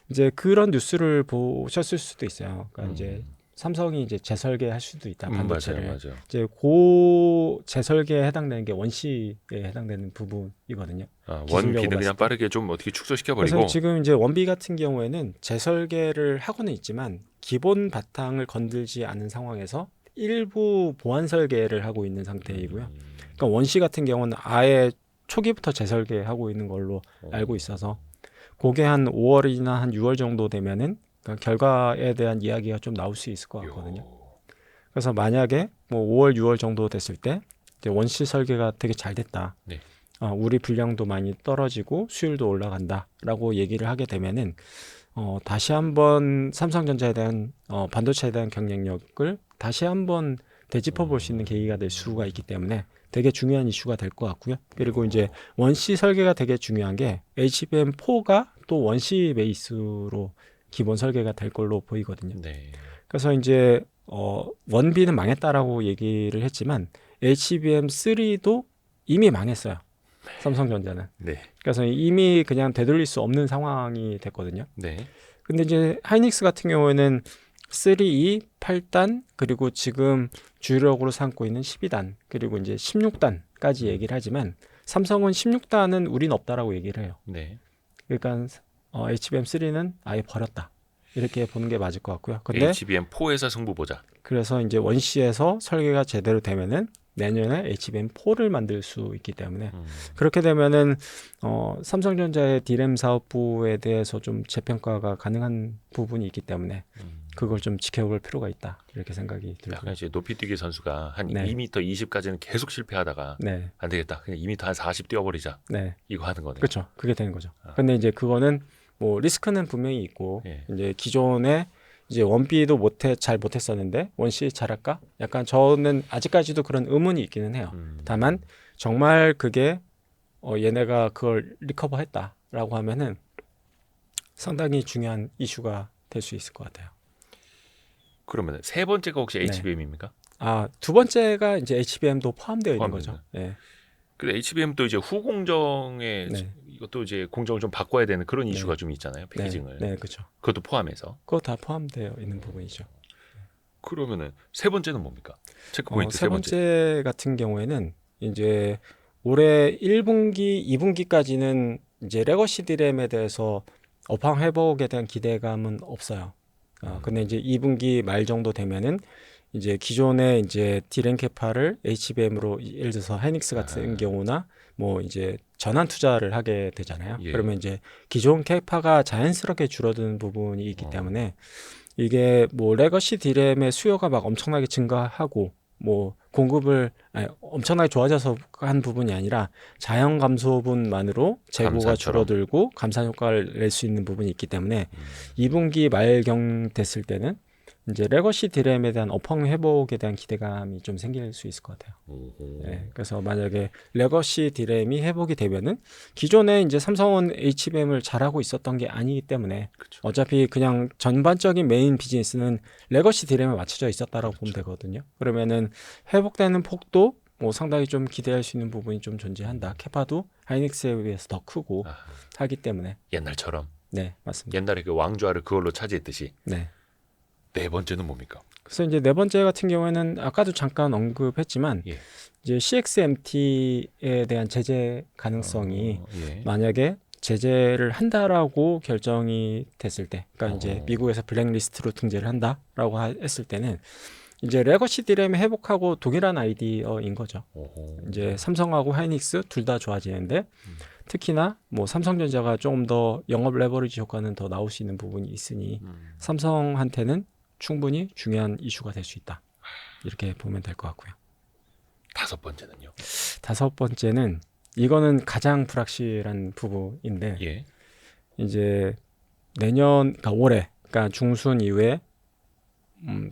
이제 그런 뉴스를 보셨을 수도 있어요. 그러니까 이제 음. 삼성이 이제 재설계할 수도 있다 반도체를. 맞아요. 이제 고 재설계에 해당되는 게 1C에 해당되는 부분이거든요. 아, 기술력으로 원비는 봤을 그냥 때. 빠르게 좀 어떻게 축소시켜 그래서 버리고. 지금 이제 원비 같은 경우에는 재설계를 하고는 있지만 기본 바탕을 건들지 않은 상황에서 일부 보완 설계를 하고 있는 상태이고요. 그러니까 원시 같은 경우는 아예 초기부터 재설계하고 있는 걸로 알고 있어서 그게 한 5월이나 한 6월 정도 되면은 그러니까 결과에 대한 이야기가 좀 나올 수 있을 것 같거든요. 그래서 만약에 뭐 5월, 6월 정도 됐을 때 이제 원시 설계가 되게 잘 됐다. 네. 우리 분량도 많이 떨어지고 수율도 올라간다라고 얘기를 하게 되면은 다시 한번 삼성전자에 대한 반도체에 대한 경쟁력을 다시 한번 되짚어 볼 수 있는 계기가 될 수가 있기 때문에 되게 중요한 이슈가 될 것 같고요. 그리고 이제 원시 설계가 되게 중요한 게 HBM4가 또 원시 베이스로 기본 설계가 될 걸로 보이거든요. 네. 그래서 이제 원비는 망했다라고 얘기를 했지만 HBM3도 이미 망했어요. 삼성전자는. 네. 그래서 이미 그냥 되돌릴 수 없는 상황이 됐거든요. 네. 근데 이제 하이닉스 같은 경우에는 3E, 8단 그리고 지금 주력으로 삼고 있는 12단 그리고 이제 16단까지 얘기를 하지만 삼성은 16단은 우린 없다라고 얘기를 해요. 네. 그러니까 HBM3는 아예 버렸다. 이렇게 보는 게 맞을 것 같고요. 근데 HBM4에서 승부 보자. 그래서 이제 원시에서 설계가 제대로 되면은 내년에 HBM4를 만들 수 있기 때문에 그렇게 되면은 삼성전자의 디램 사업부에 대해서 좀 재평가가 가능한 부분이 있기 때문에 그걸 좀 지켜볼 필요가 있다 이렇게 생각이 들고요. 약간 이제 높이뛰기 선수가 한 네. 2m 20까지는 계속 실패하다가 네, 안 되겠다. 그냥 2m 한 40 뛰어버리자. 네, 이거 하는 거네요. 그렇죠. 그게 되는 거죠. 근데 이제 그거는 뭐 리스크는 분명히 있고 예. 이제 기존에 이제 원비도 잘 못했었는데 원시 잘할까? 약간 저는 아직까지도 그런 의문이 있기는 해요. 다만 정말 그게 얘네가 그걸 리커버했다라고 하면은 상당히 중요한 이슈가 될 수 있을 것 같아요. 그러면 세 번째가 혹시 네. HBM입니까? 두 번째가 이제 HBM도 포함되어 있는 포함되는. 거죠. 네. 근데 HBM도 이제 후공정에 네. 이것도 이제 공정을 좀 바꿔야 되는 그런 네. 이슈가 좀 있잖아요. 패키징을. 네, 그렇죠. 그것도 포함해서. 그거 다 포함되어 있는 부분이죠. 그러면은 세 번째는 뭡니까? 체크 포인트 세 번째 같은 경우에는 이제 올해 1분기, 2분기까지는 이제 레거시 디램에 대해서 업황 회복에 대한 기대감은 없어요. 근데 이제 2분기 말 정도 되면은 이제 기존의 이제 디램 캐파를 HBM으로 예를 들어서 하이닉스 같은 경우나 뭐 이제 전환 투자를 하게 되잖아요. 예. 그러면 이제 기존 캐파가 자연스럽게 줄어드는 부분이 있기 때문에 이게 뭐 레거시 디램의 수요가 막 엄청나게 증가하고 뭐 공급을 엄청나게 좋아져서 한 부분이 아니라 자연 감소분만으로 재고가 감산처럼. 줄어들고 감산 효과를 낼 수 있는 부분이 있기 때문에 2분기 말경 됐을 때는 이제 레거시 디램에 대한 업황 회복에 대한 기대감이 좀 생길 수 있을 것 같아요. 네, 그래서 만약에 레거시 디램이 회복이 되면은 기존에 이제 삼성은 HBM을 잘하고 있었던 게 아니기 때문에 그쵸. 어차피 그냥 전반적인 메인 비즈니스는 레거시 디램에 맞춰져 있었다라고 보면 되거든요. 그러면은 회복되는 폭도 뭐 상당히 좀 기대할 수 있는 부분이 좀 존재한다. 캐파도 하이닉스에 비해서 더 크고 하기 때문에 옛날처럼. 네, 맞습니다. 옛날에 그 왕좌를 그걸로 차지했듯이. 네. 네 번째는 뭡니까? 그래서 이제 네 번째 같은 경우에는 아까도 잠깐 언급했지만 예. 이제 CXMT에 대한 제재 가능성이 예. 만약에 제재를 한다라고 결정이 됐을 때, 그러니까 이제 미국에서 블랙리스트로 등재를 한다라고 했을 때는 이제 레거시 디램 회복하고 동일한 아이디어인 거죠. 이제 삼성하고 하이닉스 둘 다 좋아지는데 특히나 뭐 삼성전자가 조금 더 영업 레버리지 효과는 더 나올 수 있는 부분이 있으니 삼성한테는 충분히 중요한 이슈가 될 수 있다. 이렇게 보면 될 것 같고요. 다섯 번째는요. 다섯 번째는 이거는 가장 불확실한 부분인데 예. 이제 내년, 그러니까 올해, 그러니까 중순 이후에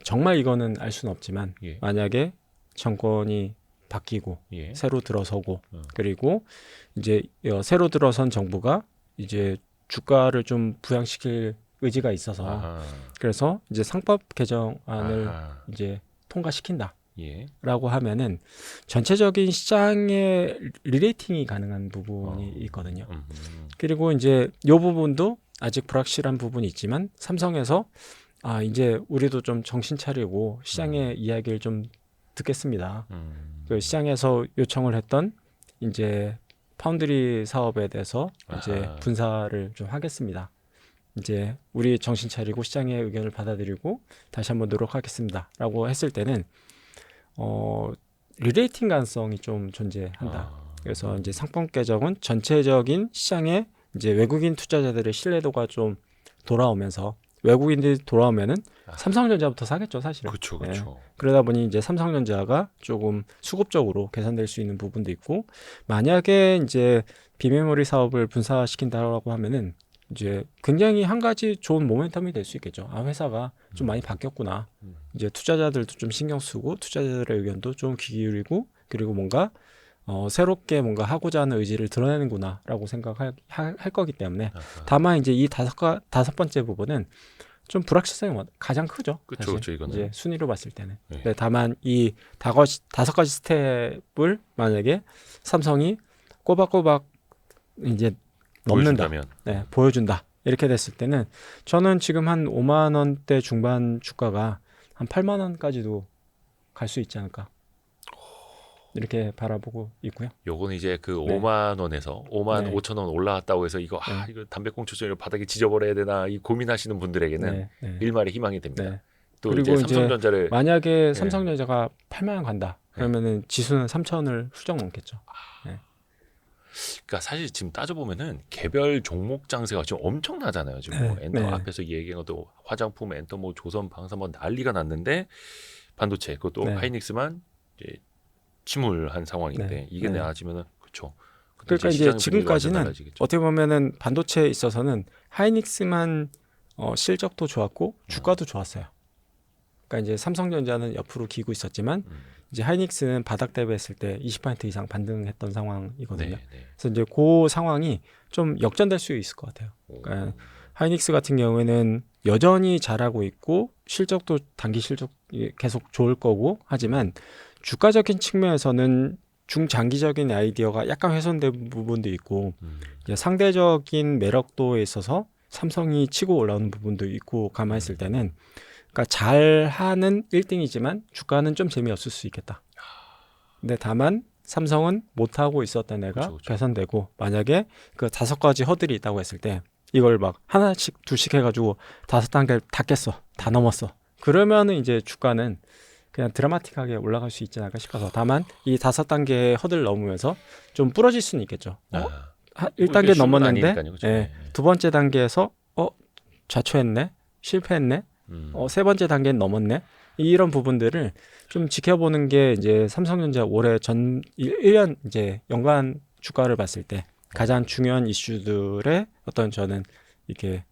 정말 이거는 알 수는 없지만 예. 만약에 정권이 바뀌고 예. 새로 들어서고 어. 그리고 이제 새로 들어선 정부가 이제 주가를 좀 부양시킬 의지가 있어서 아하. 그래서 이제 상법 개정안을 아하. 이제 통과시킨다라고 예. 하면은 전체적인 시장의 리레이팅이 가능한 부분이 있거든요. 그리고 이제 이 부분도 아직 불확실한 부분이 있지만 삼성에서 이제 우리도 좀 정신 차리고 시장의 이야기를 좀 듣겠습니다. 그 시장에서 요청을 했던 이제 파운드리 사업에 대해서 이제 아하. 분사를 좀 하겠습니다. 이제 우리 정신 차리고 시장의 의견을 받아들이고 다시 한번 노력하겠습니다라고 했을 때는 리레이팅 가능성이 좀 존재한다. 그래서 이제 상법 개정은 전체적인 시장에 이제 외국인 투자자들의 신뢰도가 좀 돌아오면서 외국인들이 돌아오면은 삼성전자부터 사겠죠, 사실은. 그렇죠, 예. 그렇죠. 그러다 보니 이제 삼성전자가 조금 수급적으로 개선될 수 있는 부분도 있고 만약에 이제 비메모리 사업을 분사시킨다라고 하면은 이제 굉장히 한 가지 좋은 모멘텀이 될 수 있겠죠. 회사가 좀 많이 바뀌었구나. 이제 투자자들도 좀 신경 쓰고 투자자들의 의견도 좀 귀 기울이고 그리고 뭔가 새롭게 뭔가 하고자 하는 의지를 드러내는구나라고 생각할 거기 때문에 다만 이제 이 다섯 번째 부분은 좀 불확실성이 가장 크죠. 그렇죠, 사실. 그렇죠, 이거는. 이제 순위로 봤을 때는. 네. 네, 다만 이 다섯 가지 스텝을 만약에 삼성이 꼬박꼬박 이제 넘는다, 보여준다면. 네, 보여준다 이렇게 됐을 때는 저는 지금 한 5만 원대 중반 주가가 한 8만 원까지도 갈 수 있지 않을까 이렇게 바라보고 있고요. 요거는 이제 그 네. 5만 원에서 5만 네. 5천 원 올라왔다고 해서 이거 이거 담배꽁초전을 바닥에 지져버려야 되나 이 고민하시는 분들에게는 네, 네. 일말의 희망이 됩니다. 네. 또 그리고 이제 삼성전자를 만약에 삼성전자가 8만 원 간다 네. 그러면은 지수는 3천을 훌쩍 넘겠죠. 그러니까 사실 지금 따져보면은 개별 종목 장세가 지금 엄청나잖아요. 지금 뭐 네, 엔터 네. 앞에서 얘기한 것도 화장품, 엔터, 뭐 조선, 방산 뭐 난리가 났는데 반도체 그것도 네. 하이닉스만 이제 침울한 상황인데 네, 이게 네. 나아지면은 그렇죠. 그러니까 이제 지금까지는 어떻게 보면은 반도체에 있어서는 하이닉스만 실적도 좋았고 주가도 좋았어요. 그러니까 이제 삼성전자는 옆으로 기고 있었지만 이제 하이닉스는 바닥 대비했을 때 20% 이상 반등했던 상황이거든요. 네. 그래서 이제 그 상황이 좀 역전될 수 있을 것 같아요. 그러니까 하이닉스 같은 경우에는 여전히 잘하고 있고 실적도 단기 실적 계속 좋을 거고 하지만 주가적인 측면에서는 중장기적인 아이디어가 약간 훼손된 부분도 있고 이제 상대적인 매력도에 있어서 삼성이 치고 올라오는 부분도 있고 감안했을 때는 그러니까 잘하는 1등이지만 주가는 좀 재미없을 수 있겠다. 근데 다만 삼성은 못하고 있었던 애가 그쵸. 개선되고 만약에 그 5가지 허들이 있다고 했을 때 이걸 막 하나씩 둘씩 해가지고 5단계를 다 깼어. 다 넘었어. 그러면은 이제 주가는 그냥 드라마틱하게 올라갈 수 있지 않을까 싶어서 다만 이 5단계의 허들을 넘으면서 좀 부러질 수는 있겠죠. 1단계 넘었는데 두 번째 단계에서 좌초했네, 실패했네, 세 번째 단계는 넘었네. 이런 부분들을 좀 지켜보는 게 이제 삼성전자 올해 전 1년 이제 연간 주가를 봤을 때 가장 중요한 이슈들의 어떤 저는 이게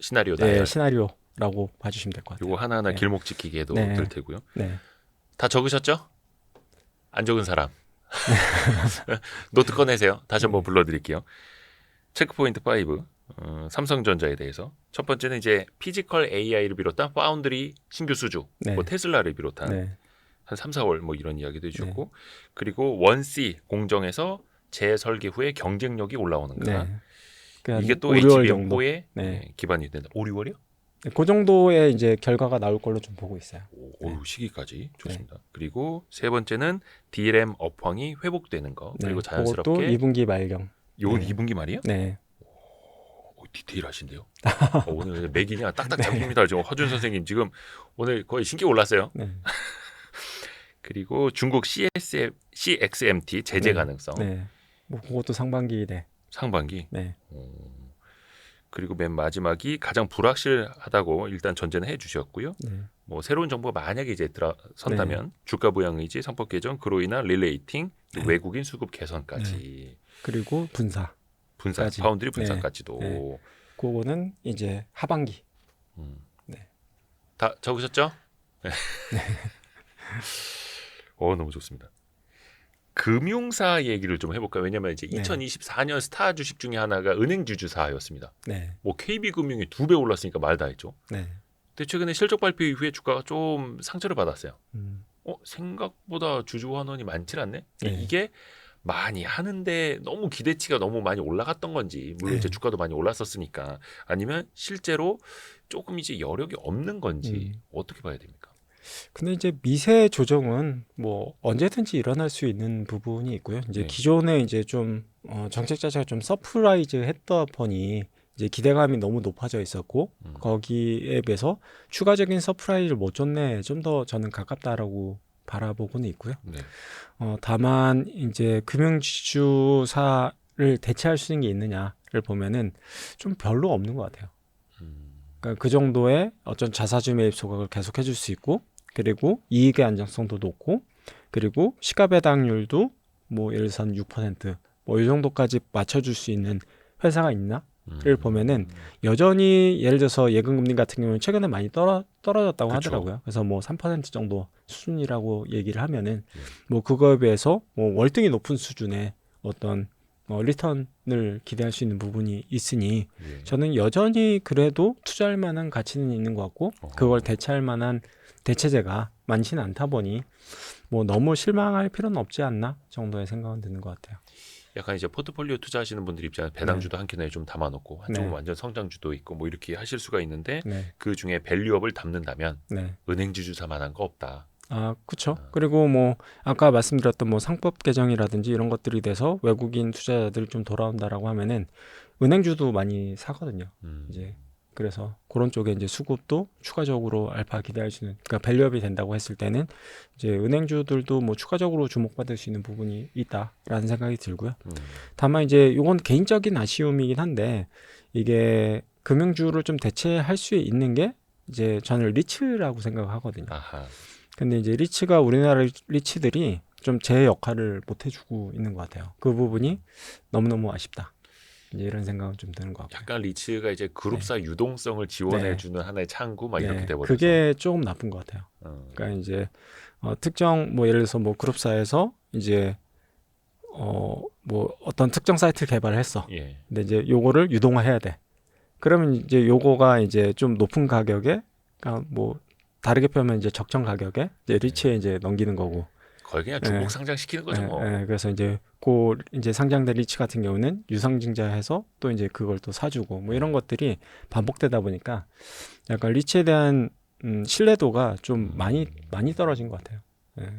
시나리오다. 네, 시나리오라고 봐주시면 될 것 같아요. 요거 하나하나 네. 길목 지키기에도 네. 될 테고요. 네. 다 적으셨죠? 안 적은 사람 노트 꺼내세요. 다시 한번 불러드릴게요. 체크포인트 5 삼성전자에 대해서 첫 번째는 이제 피지컬 AI를 비롯한 파운드리 신규 수주, 네. 뭐 테슬라를 비롯한 네. 한 3, 4월 뭐 이런 이야기도 해주셨고 그리고 원C 공정에서 재설계 후에 경쟁력이 올라오는가. 네. 그러니까 이게 또 5개월 정도. HBM4에 네. 기반이 된다. 5, 6월이요? 그 정도의 이제 결과가 나올 걸로 좀 보고 있어요. 오, 시기까지 좋습니다. 그리고 세 번째는 DRAM 업황이 회복되는 거 그리고 자연스럽게 그것도 2분기 말경. 이건 네. 2분기 말이에요? 네. 디테일하신데요. 오늘 맥이냐 딱딱 잡힙니다. 지금 허준 선생님 지금 오늘 거의 신기 올랐어요. 네. 그리고 중국 CXMT 제재 네. 가능성 네. 뭐 그것도 상반기에. 상반기. 네. 그리고 맨 마지막이 가장 불확실하다고 일단 전제는 해주셨고요. 네. 뭐 새로운 정보가 만약에 이제 들어선다면 주가 부양 의지, 선법 개정, 그로 인한 릴레이팅, 또 네. 외국인 수급 개선까지 그리고 분사. 분산, 까지. 파운드리 네. 분산까지도 네. 그거는 이제 하반기. 네. 다 적으셨죠? 네. 너무 좋습니다. 금융사 얘기를 좀 해볼까요? 왜냐하면 이제 네. 2024년 스타 주식 중에 하나가 은행주주사였습니다. 네. 뭐 KB금융이 2배 올랐으니까 말 다 했죠. 네. 근데 최근에 실적 발표 이후에 주가가 좀 상처를 받았어요. 음. 생각보다 주주 환원이 많지 않네? 네. 이게 많이 하는데 너무 기대치가 너무 많이 올라갔던 건지, 물론 네. 이제 주가도 많이 올랐었으니까, 아니면 실제로 조금 이제 여력이 없는 건지 어떻게 봐야 됩니까? 근데 이제 미세 조정은 뭐 언제든지 일어날 수 있는 부분이 있고요. 이제 네. 기존에 이제 좀 정책 자체가 좀 서프라이즈 했다 보니 이제 기대감이 너무 높아져 있었고 거기에 비해서 추가적인 서프라이즈를 못 줬네 좀 더 저는 가깝다라고 바라보고는 있고요. 네. 다만 이제 금융지주사를 대체할 수 있는 게 있느냐를 보면은 좀 별로 없는 것 같아요. 그러니까 그 정도의 어떤 자사주 매입 소각을 계속 해줄 수 있고, 그리고 이익의 안정성도 높고, 그리고 시가 배당률도 뭐 예를 들어서 한 6%뭐 이 정도까지 맞춰줄 수 있는 회사가 있나를 보면은 여전히 예를 들어서 예금금리 같은 경우는 최근에 많이 떨어졌다고 그쵸. 하더라고요. 그래서 뭐 3% 정도 수준이라고 얘기를 하면은 뭐 그거에 비해서 뭐 월등히 높은 수준의 어떤 리턴을 기대할 수 있는 부분이 있으니 예. 저는 여전히 그래도 투자할 만한 가치는 있는 것 같고 그걸 대체할 만한 대체제가 많지는 않다 보니 뭐 너무 실망할 필요는 없지 않나 정도의 생각은 드는 것 같아요. 약간 이제 포트폴리오 투자하시는 분들 입장에서 배당주도 한 켠에 좀 담아놓고 한쪽은 네. 완전 성장주도 있고 뭐 이렇게 하실 수가 있는데 네, 그 중에 밸류업을 담는다면 네. 은행주주사만한 거 없다. 그렇죠. 그리고 뭐 아까 말씀드렸던 뭐 상법 개정이라든지 이런 것들이 돼서 외국인 투자자들이 좀 돌아온다라고 하면은 은행주도 많이 사거든요. 이제 그래서 그런 쪽에 이제 수급도 추가적으로 알파 기대할 수 있는, 그러니까 밸류업이 된다고 했을 때는 이제 은행주들도 뭐 추가적으로 주목받을 수 있는 부분이 있다라는 생각이 들고요. 다만 이제 이건 개인적인 아쉬움이긴 한데 이게 금융주를 좀 대체할 수 있는 게 이제 저는 리츠라고 생각하거든요. 아하. 근데 이제 리츠가 우리나라 리츠들이 좀 제 역할을 못 해주고 있는 것 같아요. 그 부분이 너무너무 아쉽다. 이제 이런 생각은 좀 드는 것 같고요. 약간 리츠가 이제 그룹사 유동성을 지원해주는 하나의 창구 막 이렇게 돼버려서 그게 조금 나쁜 것 같아요. 그러니까 이제 특정 뭐 예를 들어서 뭐 그룹사에서 이제 뭐 어떤 특정 사이트를 개발을 했어. 예. 근데 이제 요거를 유동화해야 돼. 그러면 이제 요거가 이제 좀 높은 가격에, 그러니까 뭐 다르게 표현하면 이제 적정 가격에 이제 리츠에 이제 넘기는 거고. 거의 그냥 중복 상장시키는 거죠. 뭐. 그래서 이제 이제 상장된 리츠 같은 경우는 유상증자해서 또 이제 그걸 또 사주고 뭐 이런 것들이 반복되다 보니까 약간 리츠에 대한 신뢰도가 좀 많이 떨어진 것 같아요.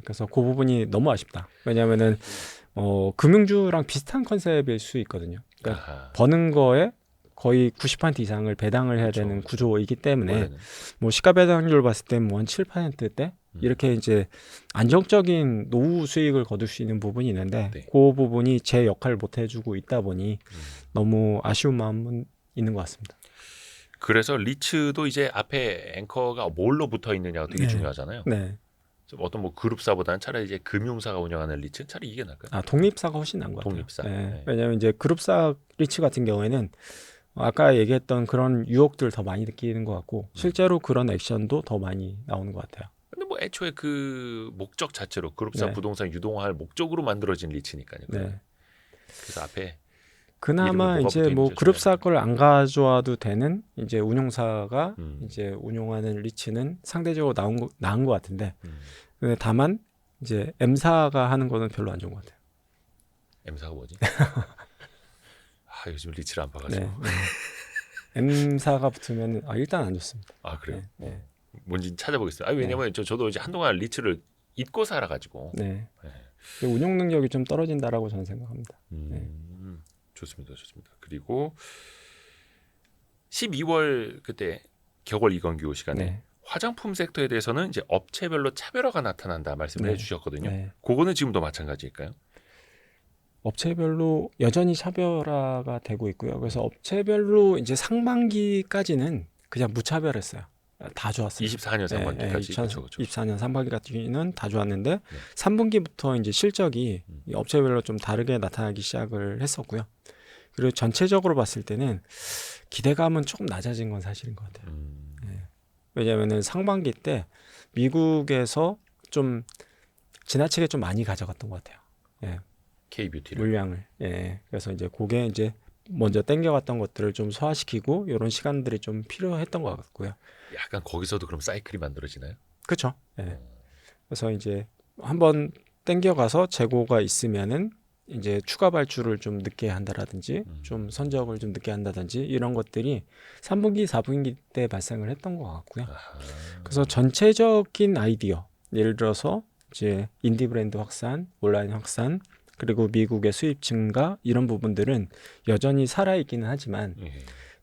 그래서 그 부분이 너무 아쉽다. 왜냐하면은 금융주랑 비슷한 컨셉일 수 있거든요. 그러니까 아하. 버는 거에 거의 90% 이상을 배당을 해야 그렇죠, 되는 그렇죠. 구조이기 때문에 원래는. 뭐 시가 배당률 봤을 때 뭐 한 7%대 이렇게 이제 안정적인 노후 수익을 거둘 수 있는 부분이 있는데 네. 그 부분이 제 역할을 못 해주고 있다 보니 너무 아쉬운 마음은 있는 것 같습니다. 그래서 리츠도 이제 앞에 앵커가 뭘로 붙어 있느냐가 되게 네. 중요하잖아요. 네. 좀 어떤 뭐 그룹사보다는 차라리 이제 금융사가 운영하는 리츠 차라리 이게 나을까요? 독립사가 훨씬 나은 것 같아요. 독립사. 네. 네. 왜냐하면 이제 그룹사 리츠 같은 경우에는 아까 얘기했던 그런 유혹들 더 많이 느끼는 것 같고 실제로 그런 액션도 더 많이 나오는 것 같아요. 근데 뭐 애초에 그 목적 자체로 그룹사 네. 부동산 유동화할 목적으로 만들어진 리츠니까요. 네. 그래서 앞에 그나마 이름에 뭐가 이제 붙어 뭐 있는지 그룹사 걸 안 가져와도 되는 이제 운용사가 음. 이제 운용하는 리츠는 상대적으로 나은 것 같은데 음. 근데 다만 이제 M사가 하는 거는 별로 안 좋은 것 같아요. M사가 뭐지? 요즘 리츠를 안 봐가지고. 네. M사가 붙으면 일단 안 좋습니다. 그래요? 네. 뭔지 찾아보겠어요. 왜냐면 저도 이제 한동안 리츠를 잊고 살아가지고. 네. 네. 운용 능력이 좀 떨어진다라고 저는 생각합니다. 좋습니다. 그리고 12월 그때 격월 이건규 시간에 네. 화장품 섹터에 대해서는 이제 업체별로 차별화가 나타난다 말씀을 네. 해주셨거든요. 네. 그거는 지금도 마찬가지일까요? 업체별로 여전히 차별화가 되고 있고요. 그래서 업체별로 이제 상반기까지는 그냥 무차별했어요. 다 좋았어요. 24년 상반기까지. 그렇죠. 2024년 상반기까지는 다 좋았는데 3분기부터 이제 실적이 이 업체별로 좀 다르게 나타나기 시작을 했었고요. 그리고 전체적으로 봤을 때는 기대감은 조금 낮아진 건 사실인 것 같아요. 왜냐하면은 상반기 때 미국에서 좀 지나치게 좀 많이 가져갔던 것 같아요. K-뷰티를. 물량을. 그래서 이제 그게 이제 먼저 땡겨갔던 것들을 좀 소화시키고 이런 시간들이 좀 필요했던 것 같고요. 약간 거기서도 그럼 사이클이 만들어지나요? 그렇죠. 그래서 이제 한번 땡겨가서 재고가 있으면은 이제 추가 발주를 좀 늦게 한다라든지 좀 선적을 좀 늦게 한다든지 이런 것들이 3분기, 4분기 때 발생을 했던 것 같고요. 아하. 그래서 전체적인 아이디어, 예를 들어서 이제 인디 브랜드 확산, 온라인 확산, 그리고 미국의 수입 증가 이런 부분들은 여전히 살아있기는 하지만 예.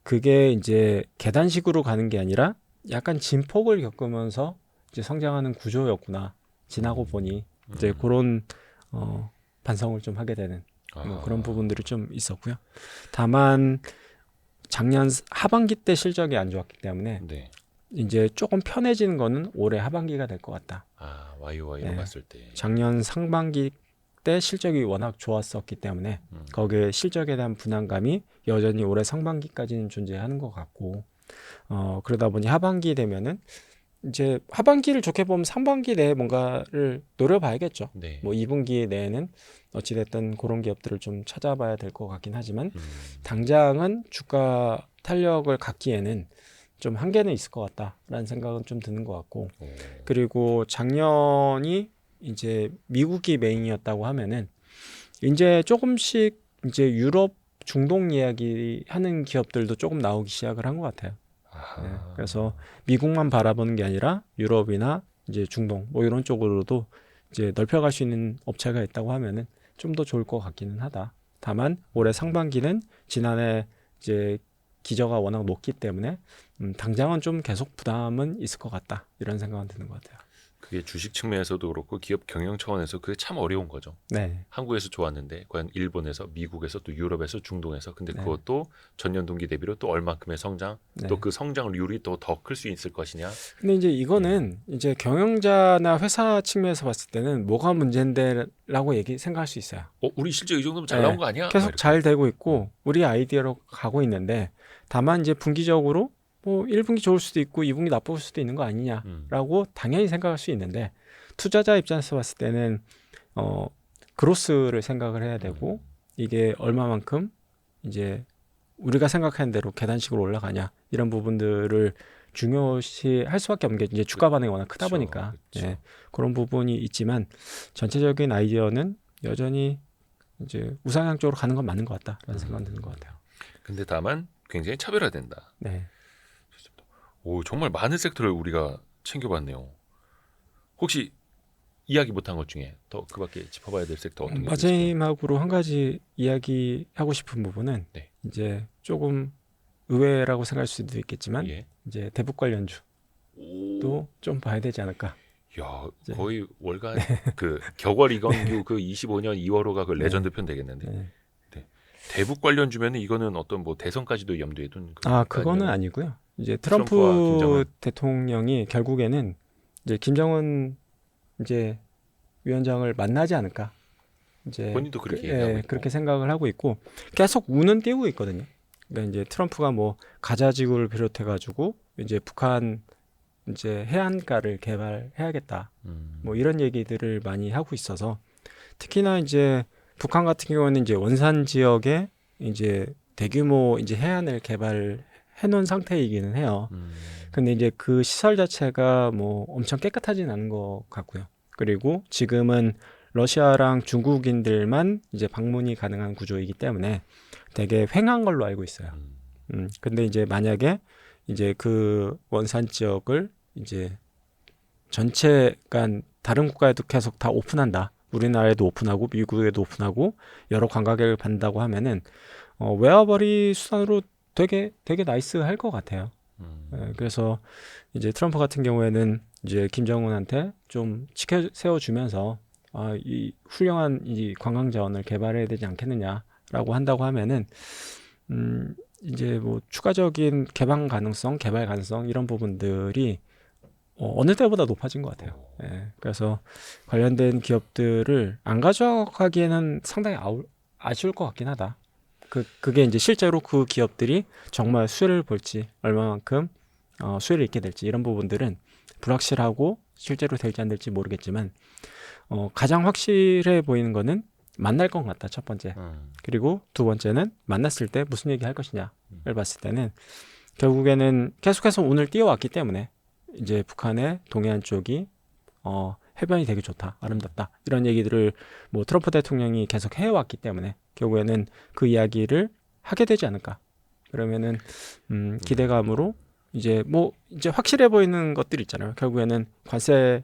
그게 이제 계단식으로 가는 게 아니라 약간 진폭을 겪으면서 이제 성장하는 구조였구나. 지나고 보니 이제 그런 반성을 좀 하게 되는 뭐 그런 부분들이 좀 있었고요. 다만 작년 하반기 때 실적이 안 좋았기 때문에 네. 이제 조금 편해지는 거는 올해 하반기가 될 것 같다. YOY로 네. 봤을 때. 작년 상반기 때 실적이 워낙 좋았었기 때문에 거기에 실적에 대한 분양감이 여전히 올해 상반기까지는 존재하는 것 같고 그러다 보니 하반기 되면은 이제 하반기를 좋게 보면 상반기 내에 뭔가를 노려봐야겠죠. 네. 뭐 2분기 내에는 어찌됐든 그런 기업들을 좀 찾아봐야 될 것 같긴 하지만 당장은 주가 탄력을 갖기에는 좀 한계는 있을 것 같다라는 생각은 좀 드는 것 같고 그리고 작년이 이제 미국이 메인이었다고 하면은 이제 조금씩 이제 유럽 중동 이야기 하는 기업들도 조금 나오기 시작을 한 것 같아요. 그래서 미국만 바라보는 게 아니라 유럽이나 이제 중동 뭐 이런 쪽으로도 이제 넓혀갈 수 있는 업체가 있다고 하면은 좀 더 좋을 것 같기는 하다. 다만 올해 상반기는 지난해 이제 기저가 워낙 높기 때문에 당장은 좀 계속 부담은 있을 것 같다. 이런 생각은 드는 것 같아요. 그게 주식 측면에서도 그렇고 기업 경영 차원에서 그게 참 어려운 거죠. 네. 한국에서 좋았는데 과연 일본에서, 미국에서, 또 유럽에서, 중동에서 근데 네. 그것도 전년 동기 대비로 또 얼마큼의 성장, 네. 또 그 성장률이 또 더 클 수 있을 것이냐. 근데 이제 이거는 이제 경영자나 회사 측면에서 봤을 때는 뭐가 문제인데라고 생각할 수 있어요. 우리 실제 이 정도면 잘 나온 거 아니야? 막 계속 이렇게. 잘 되고 있고 우리 아이디어로 가고 있는데 다만 이제 분기적으로 뭐 1분기 좋을 수도 있고 2분기 나쁠 수도 있는 거 아니냐라고 당연히 생각할 수 있는데 투자자 입장에서 봤을 때는 그로스를 생각을 해야 되고 이게 얼마만큼 이제 우리가 생각하는 대로 계단식으로 올라가냐 이런 부분들을 중요시 할 수밖에 없는 게 이제 주가 반응이 워낙 크다 보니까 그런 부분이 있지만 전체적인 아이디어는 여전히 이제 우상향 쪽으로 가는 건 맞는 것 같다라는 생각이 드는 것 같아요. 근데 다만 굉장히 차별화된다. 네. 정말 많은 섹터를 우리가 챙겨봤네요. 혹시 이야기 못한 것 중에 더 그밖에 짚어봐야 될 섹터 어떤 게 있을까요? 마지막으로 한 가지 이야기하고 싶은 부분은 네. 이제 조금 의외라고 생각할 수도 있겠지만 이제 대북 관련주도 좀 봐야 되지 않을까. 야, 거의 월간 그 격월 이건규 그 25년 2월호가 그 레전드 편 되겠는데. 대북 관련 주면은 이거는 어떤 뭐 대선까지도 염두에 둔 그거는 아니고요. 이제 트럼프와 김정은. 대통령이 결국에는 이제 김정은 이제 위원장을 만나지 않을까. 이제 본인도 그렇게 얘기하고 있고. 그렇게 생각을 하고 있고 계속 운은 띄우고 있거든요. 그러니까 이제 트럼프가 뭐 가자지구를 비롯해 가지고 이제 북한 이제 해안가를 개발해야겠다. 뭐 이런 얘기들을 많이 하고 있어서 특히나 이제 북한 같은 경우는 이제 원산 지역에 이제 대규모 이제 해안을 개발해 놓은 상태이기는 해요. 근데 이제 그 시설 자체가 뭐 엄청 깨끗하진 않은 것 같고요. 그리고 지금은 러시아랑 중국인들만 이제 방문이 가능한 구조이기 때문에 되게 횡한 걸로 알고 있어요. 근데 이제 만약에 이제 그 원산 지역을 이제 전체 그러니까 다른 국가에도 계속 다 오픈한다. 우리나라에도 오픈하고 미국에도 오픈하고 여러 관광객을 받는다고 하면은 외화벌이 수단으로 되게 나이스할 것 같아요. 그래서 이제 트럼프 같은 경우에는 이제 김정은한테 좀 치켜 세워주면서 이 훌륭한 이 관광 자원을 개발해야 되지 않겠느냐라고 한다고 하면은 이제 뭐 추가적인 개발 가능성 이런 부분들이 어느 때보다 높아진 것 같아요. 예, 그래서 관련된 기업들을 안 가져가기에는 상당히 아쉬울 것 같긴 하다. 그게 이제 실제로 그 기업들이 정말 수혜를 볼지 얼마만큼 수혜를 입게 될지 이런 부분들은 불확실하고 실제로 될지 안 될지 모르겠지만 가장 확실해 보이는 거는 만날 것 같다 첫 번째. 그리고 두 번째는 만났을 때 무슨 얘기 할 것이냐를 봤을 때는 결국에는 계속해서 오늘 뛰어왔기 때문에 이제 북한의 동해안 쪽이 해변이 되게 좋다, 아름답다 이런 얘기들을 뭐 트럼프 대통령이 계속 해왔기 때문에 결국에는 그 이야기를 하게 되지 않을까. 그러면은 기대감으로 이제 확실해 보이는 것들 있잖아요. 결국에는 관세를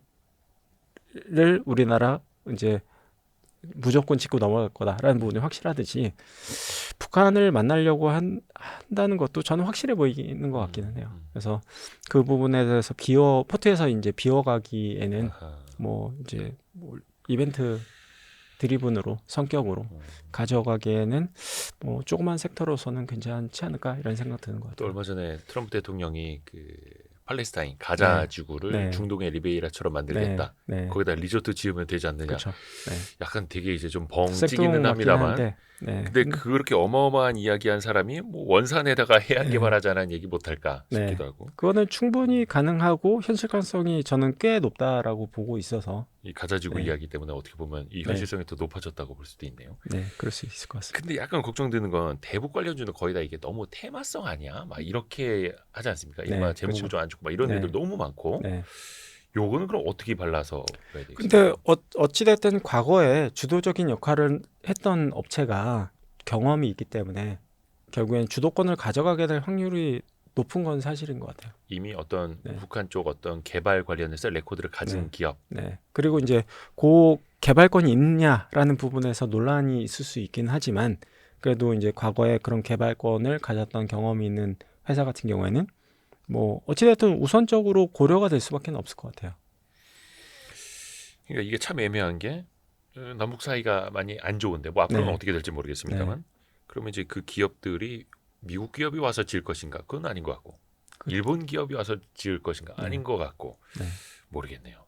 우리나라 이제 무조건 짚고 넘어갈 거다라는 부분이 확실하듯이 북한을 만나려고 한다는 것도 저는 확실해 보이는 것 같기는 해요. 그래서 그 부분에 대해서 포트에서 이제 비워가기에는 이제 이벤트 드리븐으로 성격으로 가져가기에는 조그만 섹터로서는 괜찮지 않을까 이런 생각 드는 것 또 같아요. 얼마 전에 트럼프 대통령이 그 팔레스타인 가자 지구를 네. 중동의 리베이라처럼 만들겠다. 네. 거기다 리조트 지으면 되지 않느냐. 그렇죠. 네. 약간 되게 이제 좀 벙찌기는 색동 합니다만. 같긴 한데, 네. 근데 그렇게 어마어마한 이야기한 사람이 뭐 원산에다가 해안 개발하자는 얘기 못할까 싶기도 하고. 그거는 충분히 가능하고 현실 가능성이 저는 꽤 높다라고 보고 있어서 이 가자지구 네. 이야기 때문에 어떻게 보면 이 현실성이 더 높아졌다고 볼 수도 있네요. 네, 그럴 수 있을 것 같습니다. 근데 약간 걱정되는 건 대북 관련주는 거의 다 이게 너무 테마성 아니야? 막 이렇게 하지 않습니까? 이른바 제목이 그렇죠. 좀 안 좋고 막 이런 네. 애들 너무 많고. 네. 요거는 그럼 어떻게 발라서 봐야 되겠어요? 근데 어찌됐든 과거에 주도적인 역할을 했던 업체가 경험이 있기 때문에 결국엔 주도권을 가져가게 될 확률이 높은 건 사실인 것 같아요. 이미 어떤 네. 북한 쪽 어떤 개발 관련해서 레코드를 가진 네. 기업. 네. 그리고 이제 그 개발권이 있느냐라는 부분에서 논란이 있을 수 있긴 하지만 그래도 이제 과거에 그런 개발권을 가졌던 경험이 있는 회사 같은 경우에는 어찌됐든 우선적으로 고려가 될 수밖에 없을 것 같아요. 그러니까 이게 참 애매한 게 남북 사이가 많이 안 좋은데 뭐 앞으로는 네. 어떻게 될지 모르겠습니다만 그러면 이제 그 기업들이 미국 기업이 와서 지을 것인가? 그건 아닌 것 같고 일본 기업이 와서 지을 것인가? 아닌 것 같고 네. 모르겠네요.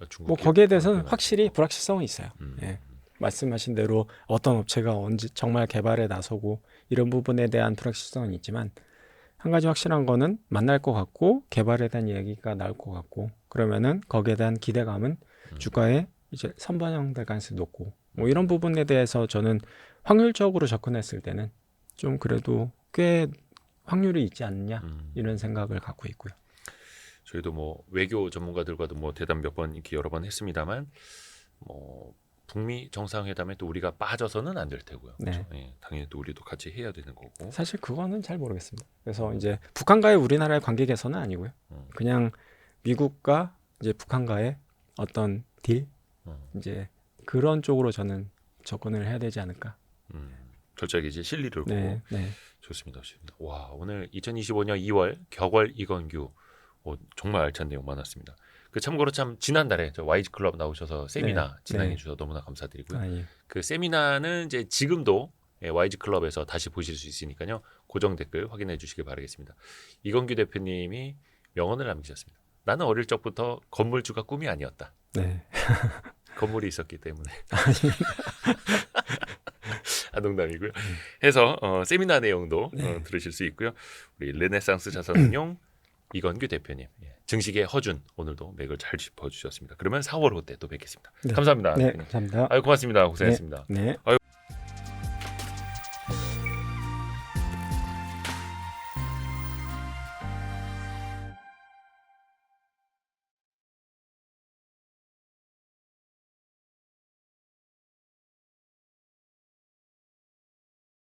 중국 거기에 대해서는 기업들은 확실히 불확실성은 있어요. 예. 말씀하신 대로 어떤 업체가 언제 정말 개발에 나서고 이런 부분에 대한 불확실성은 있지만 한 가지 확실한 거는 만날 것 같고 개발에 대한 이야기가 나올 것 같고 그러면은 거기에 대한 기대감은 주가에 이제 선반영될 가능성이 높고 이런 부분에 대해서 저는 확률적으로 접근했을 때는 좀 그래도 꽤 확률이 있지 않느냐 이런 생각을 갖고 있고요. 저희도 뭐 외교 전문가들과도 뭐 대담 몇 번 이렇게 여러 번 했습니다만 뭐 북미 정상회담에 또 우리가 빠져서는 안 될 테고요. 네. 그렇죠? 예, 당연히 또 우리도 같이 해야 되는 거고. 사실 그거는 잘 모르겠습니다. 그래서 이제 북한과의 우리나라의 관계 개선은 아니고요. 그냥 미국과 이제 북한과의 어떤 딜 이제 그런 쪽으로 저는 접근을 해야 되지 않을까. 철저하게 이제 실리를 보고 네. 좋습니다. 와 오늘 2025년 2월 격월 이건규 정말 알찬 내용 많았습니다. 그 참고로 참 지난달에 저 YG 클럽 나오셔서 세미나 진행해 주셔서 너무나 감사드리고요. 예. 그 세미나는 이제 지금도 YG 클럽에서 다시 보실 수 있으니까요. 고정 댓글 확인해 주시길 바라겠습니다. 이건규 대표님이 명언을 남기셨습니다. 나는 어릴 적부터 건물주가 꿈이 아니었다. 네. 건물이 있었기 때문에. 농담이고요. 해서 세미나 내용도 들으실 수 있고요. 우리 르네상스 자산운용 이건규 대표님 증식의 허준 오늘도 맥을 잘 짚어주셨습니다. 그러면 4월 호 때 또 뵙겠습니다. 감사합니다. 네, 대표님. 감사합니다. 아유 고맙습니다. 고생했습니다. 네. 아유.